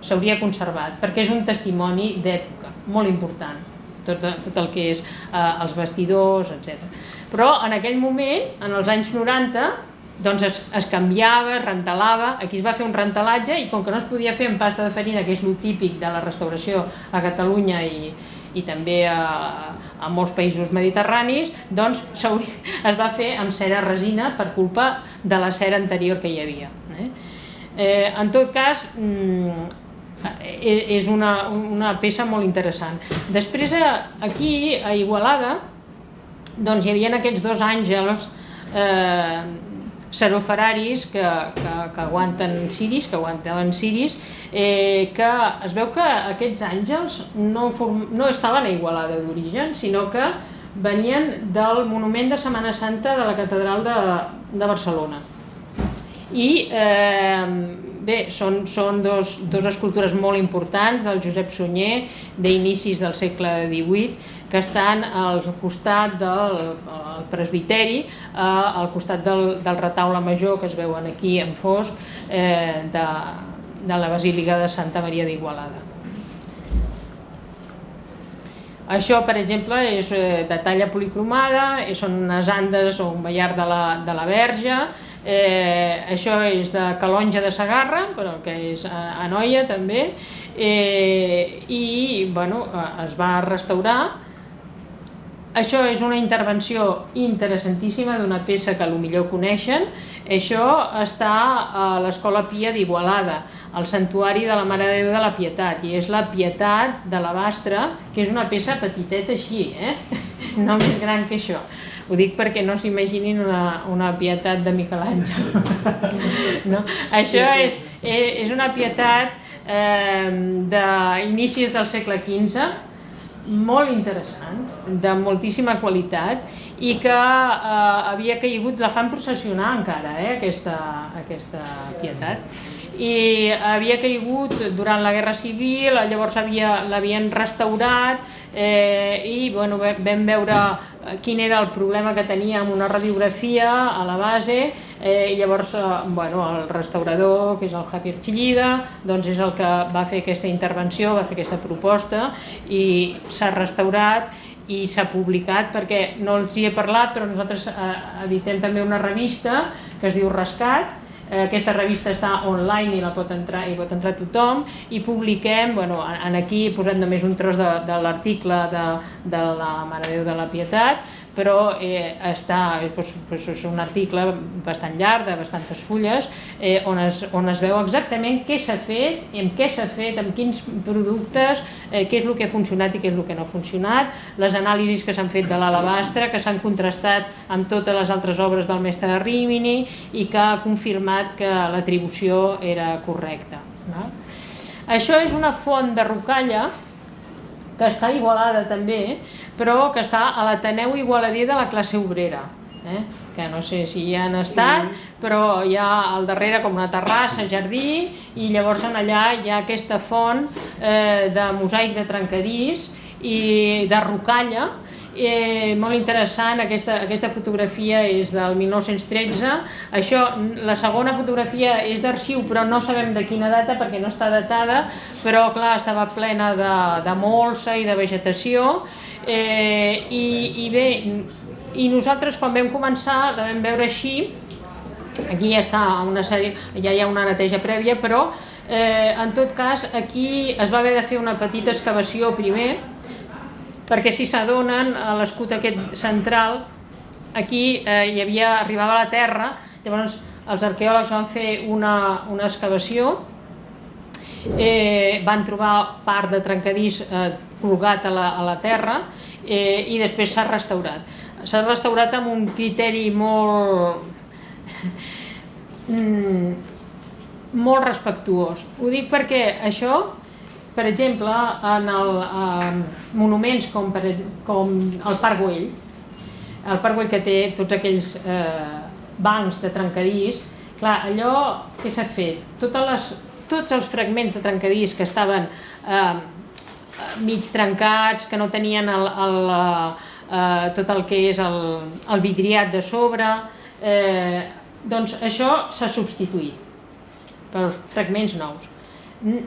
s'hauria conservat, perquè és un testimoni d'època, molt important, tot el que és els vestidors, etc. Però en aquell moment, en els anys 90, doncs es canviava, es rentelava, aquí es va fer un rentelatge i com que no es podia fer amb pasta de farina, que és el típic de la restauració a Catalunya i també a molts països mediterranis, doncs es va fer amb cera resina per culpa de la cera anterior que hi havia. En tot cas, és una peça molt interessant. Després, aquí, a Igualada, doncs hi havia aquests dos àngels seroferaris que aguantaven ciris, que es veu que aquests àngels no estaven a Igualada d'origen, sinó que venien del monument de Setmana Santa de la Catedral de Barcelona. I bé, són dos escultures molt importants del Josep Sunyer, d'inicis del segle XVIII, que estan al costat del presbiteri, al costat del retaule major que es veuen aquí en fosc, de la Basílica de Santa Maria d'Igualada. Això, per exemple, és de talla policromada, són unes andes o un ballar de la Verge. Això és de Calonge de Segarra, però que és a Noia també, i es va restaurar. Això és una intervenció interessantíssima d'una peça que potser coneixen. Això està a l'Escola Pia d'Igualada, al Santuari de la Mare de Déu de la Pietat, i és la Pietat de l'Abastre, que és una peça petiteta així, no més gran que això. Ho dic perquè no s'imaginin una Pietat de Miquel Àngel. Això és una Pietat d'inicis del segle XV, molt interessant, de moltíssima qualitat, i que havia caigut, la fan processionar encara, aquesta Pietat, i havia caigut durant la Guerra Civil, llavors l'havien restaurat, i vam veure quin era el problema que tenia amb una radiografia a la base, i llavors el restaurador, que és el Javier Chillida, doncs és el que va fer aquesta intervenció, va fer aquesta proposta, i s'ha restaurat i s'ha publicat, perquè no els hi he parlat, però nosaltres editem també una revista que es diu Rescat. Aquesta revista està online i la pot entrar tothom, i publiquem, aquí he posat només un tros de l'article de la Mare de Déu de la Pietat, però és un article bastant llarg, de bastantes fulles, on es veu exactament què s'ha fet, amb què s'ha fet, amb quins productes, què és el que ha funcionat i què és el que no ha funcionat, les anàlisis que s'han fet de l'alabastre, que s'han contrastat amb totes les altres obres del mestre de Rímini i que ha confirmat que l'atribució era correcta. Això és una font de rocalla que està a Igualada també, però que està a l'Ateneu Igualadí de la classe obrera, que no sé si hi han estat, però hi ha al darrere com una terrassa, jardí, i llavors allà hi ha aquesta font de mosaic de trencadís i de rocalla, molt interessant. Aquesta fotografia és del 1913. La segona fotografia és d'arxiu, però no sabem de quina data perquè no està datada, però clar, estava plena de molsa i de vegetació, i bé, i nosaltres quan vam començar la vam veure així. Aquí ja hi ha una neteja prèvia, però en tot cas aquí es va haver de fer una petita excavació primer, perquè si s'adonen, a l'escut aquest central, aquí arribava la terra, llavors els arqueòlegs van fer una excavació, van trobar part de trencadís colgat a la terra, i després s'ha restaurat. S'ha restaurat amb un criteri molt molt respectuós. Ho dic perquè això, per exemple, en monuments com el Parc Güell, el Parc Güell que té tots aquells bancs de trencadís, clar, allò que s'ha fet, tots els fragments de trencadís que estaven mig trencats, que no tenien tot el que és el vidriat de sobre, doncs això s'ha substituït per fragments nous.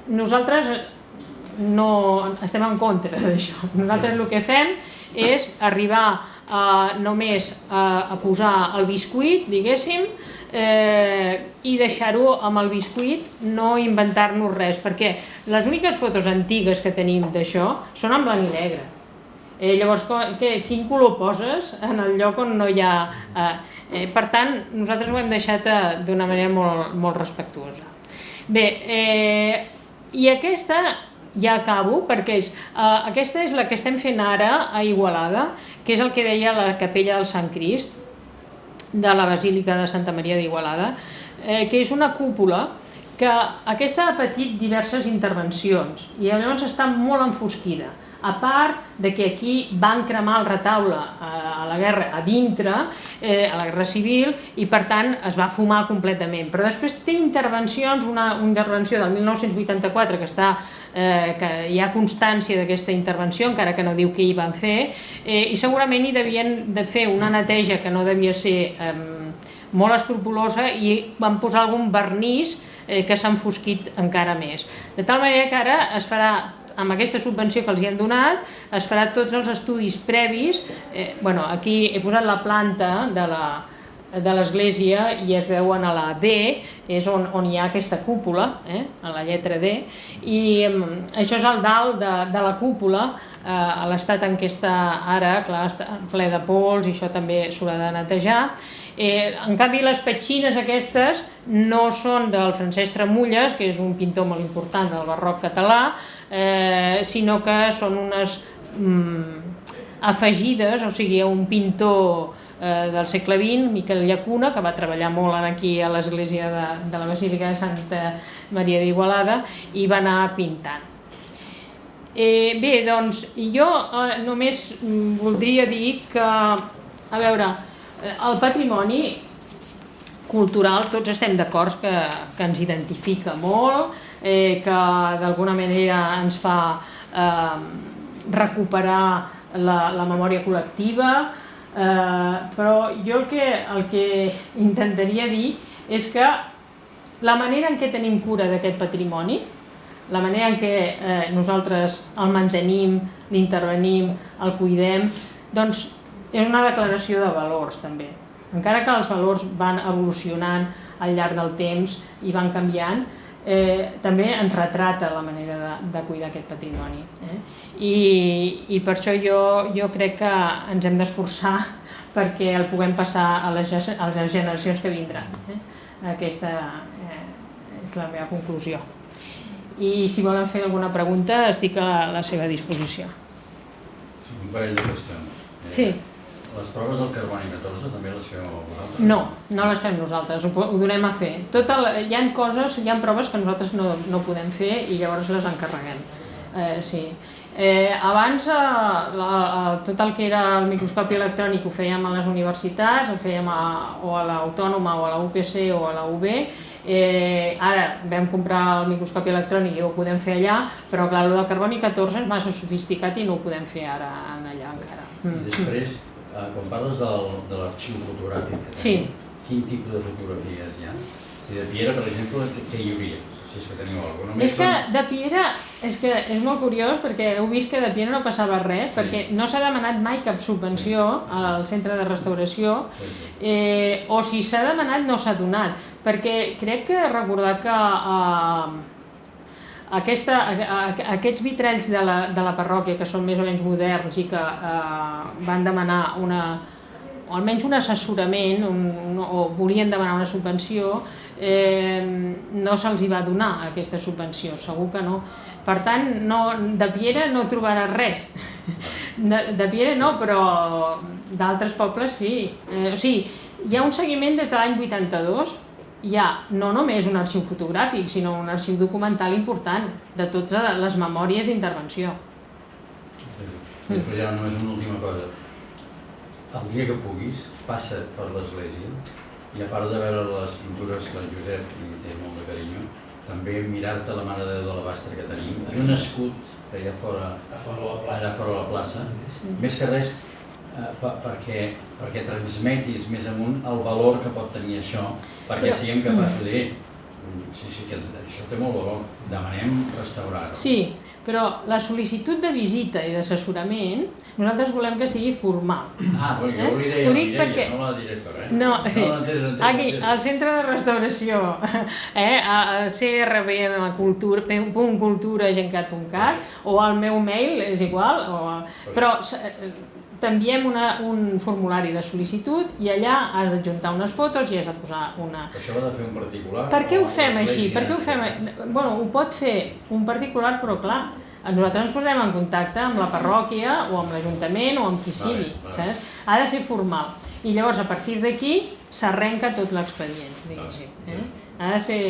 Nosaltres no estem en contra d'això. Nosaltres el que fem és arribar només a posar el biscuit, diguéssim, i deixar-ho amb el biscuit, no inventar-nos res, perquè les úniques fotos antigues que tenim d'això són en blanc i negre. Llavors, quin color poses en el lloc on no hi ha... Per tant, nosaltres ho hem deixat d'una manera molt respectuosa. Bé, i aquesta ja acabo, perquè aquesta és la que estem fent ara a Igualada, que és el que deia la capella del Sant Crist, de la Basílica de Santa Maria d'Igualada, que és una cúpula que aquesta ha patit diverses intervencions i llavors està molt enfosquida. A part de que aquí van cremar el retaule a la guerra a dintre, a la guerra civil, i per tant es va fumar completament. Però després té intervencions, una intervenció del 1984 que hi ha constància d'aquesta intervenció, encara que no diu què hi van fer, i segurament hi devien de fer una neteja que no devia ser molt escrupulosa i van posar algun vernís que s'ha enfosquit encara més. De tal manera que ara es farà, amb aquesta subvenció que els hi hem donat, es farà tots els estudis previs. Aquí he posat la planta de l'església i es veuen a la D, és on hi ha aquesta cúpula, a la lletra D, i això és el dalt de la cúpula, a l'estat en què està ara, clar, està ple de pols i això també s'haurà de netejar. En canvi, les petxines aquestes no són del Francesc Tramulles, que és un pintor molt important del barroc català, sinó que són unes afegides, o sigui, un pintor del segle XX, Miquel Llacuna, que va treballar molt aquí a l'església de la Basílica de Santa Maria d'Igualada, i va anar pintant. Bé, doncs, jo només voldria dir que, a veure, el patrimoni cultural, tots estem d'acord que ens identifica molt, que d'alguna manera ens fa recuperar la memòria col·lectiva, però jo el que intentaria dir és que la manera en què tenim cura d'aquest patrimoni, la manera en què nosaltres el mantenim, l'intervenim, el cuidem, doncs és una declaració de valors també. Encara que els valors van evolucionant al llarg del temps i van canviant, també ens retrata la manera de cuidar aquest patrimoni. I per això jo crec que ens hem d'esforçar perquè el puguem passar a les generacions que vindran. Aquesta és la meva conclusió. I si volen fer alguna pregunta estic a la seva disposició. Un parell de qüestions. Sí. Les proves del carboni 14 també les feu vosaltres? No, no les fem nosaltres, ho donem a fer. Hi ha coses, hi ha proves que nosaltres no podem fer i llavors les encarreguem. Sí. Abans tot el que era el microscopi electrònic ho fèiem a les universitats, ho fèiem o a l'Autònoma o a la UPC o a la UB. Ara vam comprar el microscopi electrònic i ho podem fer allà, però clar, el del carboni 14 és massa sofisticat i no ho podem fer ara allà encara. I després, quan parles de l'arxiu fotogràfic, quin tipus de fotografies hi ha? I de Piera, per exemple, què hi hauria? Si és que teniu alguna cosa. És que de Piera, és molt curiós perquè heu vist que de Piera no passava res, perquè no s'ha demanat mai cap subvenció al centre de restauració, o si s'ha demanat no s'ha donat, perquè crec que recordar que aquests vitralls de la parròquia, que són més o menys moderns i que van demanar almenys un assessorament o volien demanar una subvenció, no se'ls va donar aquesta subvenció, segur que no. Per tant, de Piera no trobaràs res. De Piera no, però d'altres pobles sí. O sigui, hi ha un seguiment des de l'any 82 hi ha no només un arxiu fotogràfic, sinó un arxiu documental important de totes les memòries d'intervenció. Després ja només una última cosa. El dia que puguis, passa't per l'església i a part de veure les pintures que el Josep hi té molt de carinyo, també mirar-te la Mare de Déu de l'Abastre que tenim i un escut que hi ha fora, allà fora la plaça, més que res perquè transmetis més amunt el valor que pot tenir això, perquè siguem capaços de dir sí, que això té molt valor, demanem restaurar-ho. Sí, però la sol·licitud de visita i d'assessorament nosaltres volem que sigui formal. Perquè jo li deia a la Mireia, no la directora, No, aquí, al Centre de Restauració, crb.cultura.gencat.cat o al meu mail, és igual, però t'enviem un formulari de sol·licitud i allà has d'adjuntar unes fotos i has de posar una... Això ho ha de fer un particular? Per què ho fem així? Bueno, ho pot fer un particular, però clar, nosaltres ens posem en contacte amb la parròquia o amb l'Ajuntament o amb qui sigui, saps? Ha de ser formal. I llavors, a partir d'aquí, s'arrenca tot l'expedient, diguéssim. Ha de ser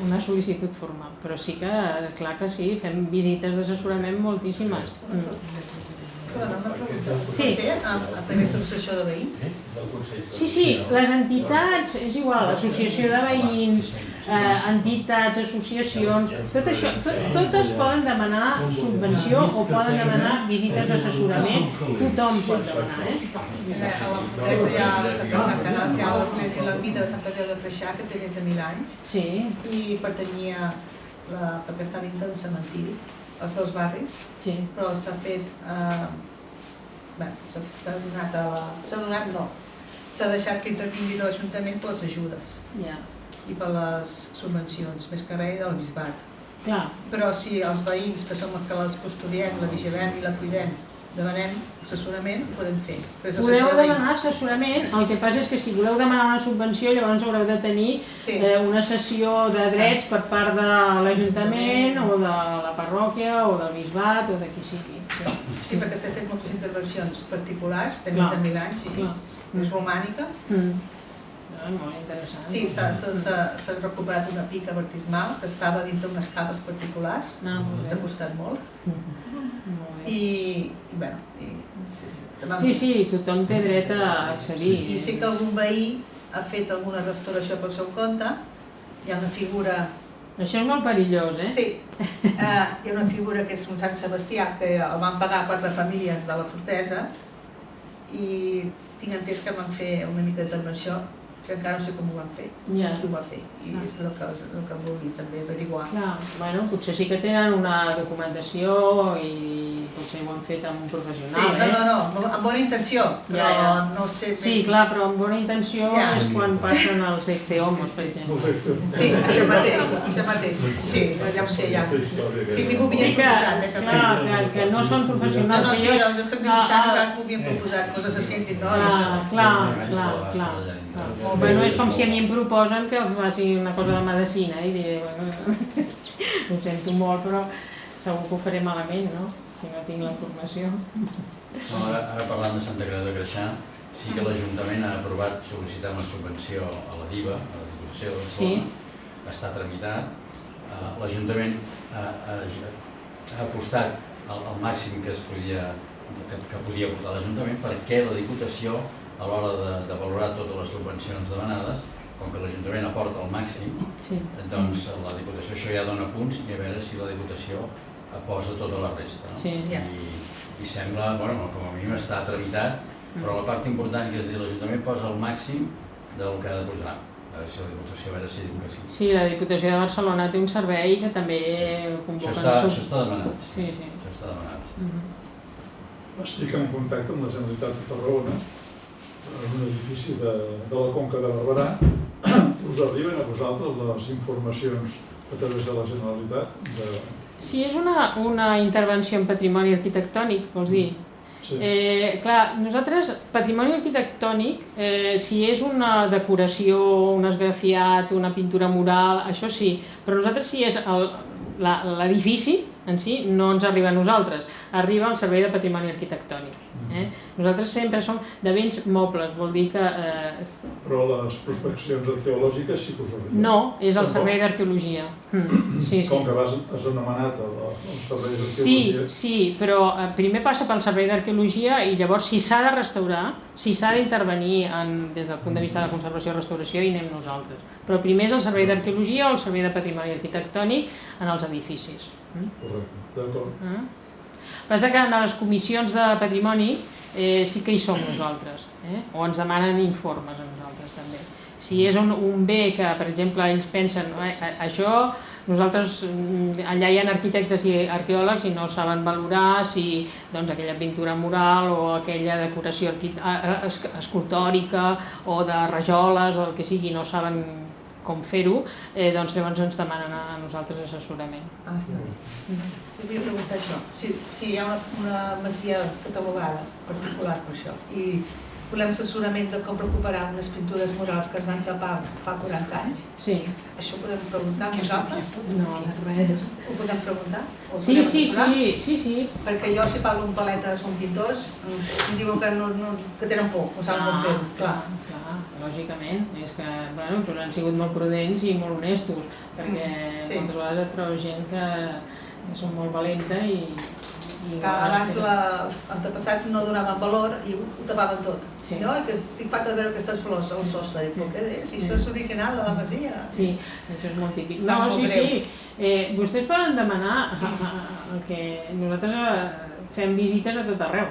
una sol·licitud formal, però sí que, clar que sí, fem visites d'assessorament moltíssimes. Perdona, una pregunta. Es pot fer a través d'associació de veïns? Sí, les entitats, és igual, associació de veïns, entitats, associacions, tot això, totes poden demanar subvenció o poden demanar visites d'assessorament, tothom pot demanar. A la Fortesa hi ha el Santa Canals, hi ha l'església l'Ermita de Sant Andreu de Creixà, que té més de 1000 anys, i pertanyia, perquè està dintre d'un cementiri, els dos barris, però s'ha fet, s'ha deixat que intervingui de l'Ajuntament per les ajudes i per les subvencions, més que res del bisbat. Però si els veïns, que som els que les custodiem, la vigilem i la cuidem, demanem assessorament, ho podem fer. Podeu demanar assessorament, el que passa és que si voleu demanar una subvenció llavors haureu de tenir una cessió de drets per part de l'Ajuntament o de la parròquia o del bisbat o de qui sigui. Sí, perquè s'han fet moltes intervencions particulars de més de 1000 anys i és romànica. Molt interessant. Sí, s'ha recuperat una pica baptismal que estava dintre d'unes caves particulars, ens ha costat molt. I, bé, sí, tothom té dret a accedir. I sé que algun veí ha fet alguna restauració pel seu compte, hi ha una figura... Això és molt perillós, Sí, hi ha una figura que és un Sant Sebastià, que el van pagar 4 famílies de la Fortesa i tinc entès que van fer una mica d'intervenció, que encara no sé com ho van fer, qui ho va fer, i és el que vulgui també averiguar. Bueno, potser sí que tenen una documentació i potser ho han fet amb un professional, No, amb bona intenció, però no sé... Sí, clar, però amb bona intenció és quan passen els ecteomos, per exemple. Sí, això mateix, sí, ja ho sé, ja. Sí, m'hi m'havien proposat, Clar, que no són professionals. No, sí, jo soc dibuixant i vas m'havien proposat coses així, dic, no, clar. Bueno, és com si a mi em proposen que faci una cosa de medicina i diré, bueno, ho sento molt, però segur que ho faré malament, no? Si no tinc la formació. Ara parlant de Santa Creu de Creixà, sí que l'Ajuntament ha aprovat sol·licitar una subvenció a la DIVA, a la Diputació de Barcelona, està tramitat. L'Ajuntament ha apostat al màxim que podia aportar l'Ajuntament perquè la Diputació, a l'hora de valorar totes les subvencions demanades, com que l'Ajuntament aporta el màxim, doncs la Diputació això ja dona punts i a veure si la Diputació posa tota la resta. I sembla, com a mínim està tramitat, però la part important que és dir l'Ajuntament posa el màxim del que ha de posar. A veure si la Diputació, a veure si diu que sí. Sí, la Diputació de Barcelona té un servei que també convoca... Això està demanat. Sí. Això està demanat. Estic en contacte amb la Generalitat de Tarragona en un edifici de la Conca de Barberà. Us arriben a vosaltres les informacions a través de la Generalitat? Si és una intervenció en patrimoni arquitectònic, vols dir? Clar, nosaltres, patrimoni arquitectònic, si és una decoració, un esgrafiat, una pintura mural, això sí, però nosaltres si és l'edifici en si no ens arriba a nosaltres, arriba al Servei de Patrimoni Arquitectònic. Nosaltres sempre som de béns mobles, vol dir que... Però les prospeccions arqueològiques sí que us arriben. No, és el Servei d'Arqueologia. Com que has anomenat el Servei d'Arqueologia... Sí, però primer passa pel Servei d'Arqueologia i llavors si s'ha de restaurar, si s'ha d'intervenir des del punt de vista de la conservació i restauració, hi anem nosaltres. Però primer és el Servei d'Arqueologia o el Servei de Patrimoni Arquitectònic en els edificis. Correcte, d'acord. Passa que en les comissions de patrimoni sí que hi som nosaltres, o ens demanen informes a nosaltres també. Si és un bé que, per exemple, ells pensen això, nosaltres allà hi ha arquitectes i arqueòlegs i no saben valorar si aquella pintura mural o aquella decoració escultòrica o de rajoles o el que sigui, no saben com fer-ho, doncs llavors ens demanen a nosaltres assessorament. Està bé. Jo volia preguntar això, si hi ha una masia catalogada particular per això i volem assessorament de com recuperar unes pintures murals que es van tapar fa 40 anys, això ho podem preguntar a nosaltres? No, res. Ho podem preguntar? Sí. Perquè jo si parlo amb paletes o amb pintors em diuen que tenen por, no saben com fer-ho. Clar, lògicament, és que han sigut molt prudents i molt honestos, perquè moltes vegades et trobes gent que són molt valenta i... Abans els antepassats no donaven valor i ho tapaven tot. No? I que estic farta de veure aquestes flors al sostre. Dic, què és? Si això és original de la masia. Sí, això és molt típic. No, sí. Vostès poden demanar que nosaltres fem visites a tot arreu.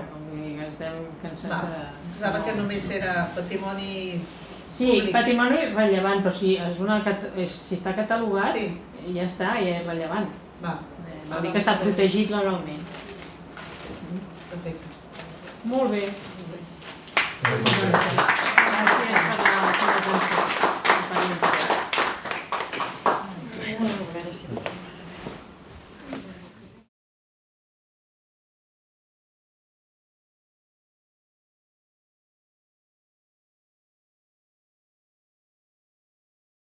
Estem cansats de... Pensava que només era patrimoni públic. Sí, patrimoni rellevant, però si està catalogat, ja està, ja és rellevant. Vol dir que està protegit legalment. Perfecte. Molt bé. Gràcies per l'atenció.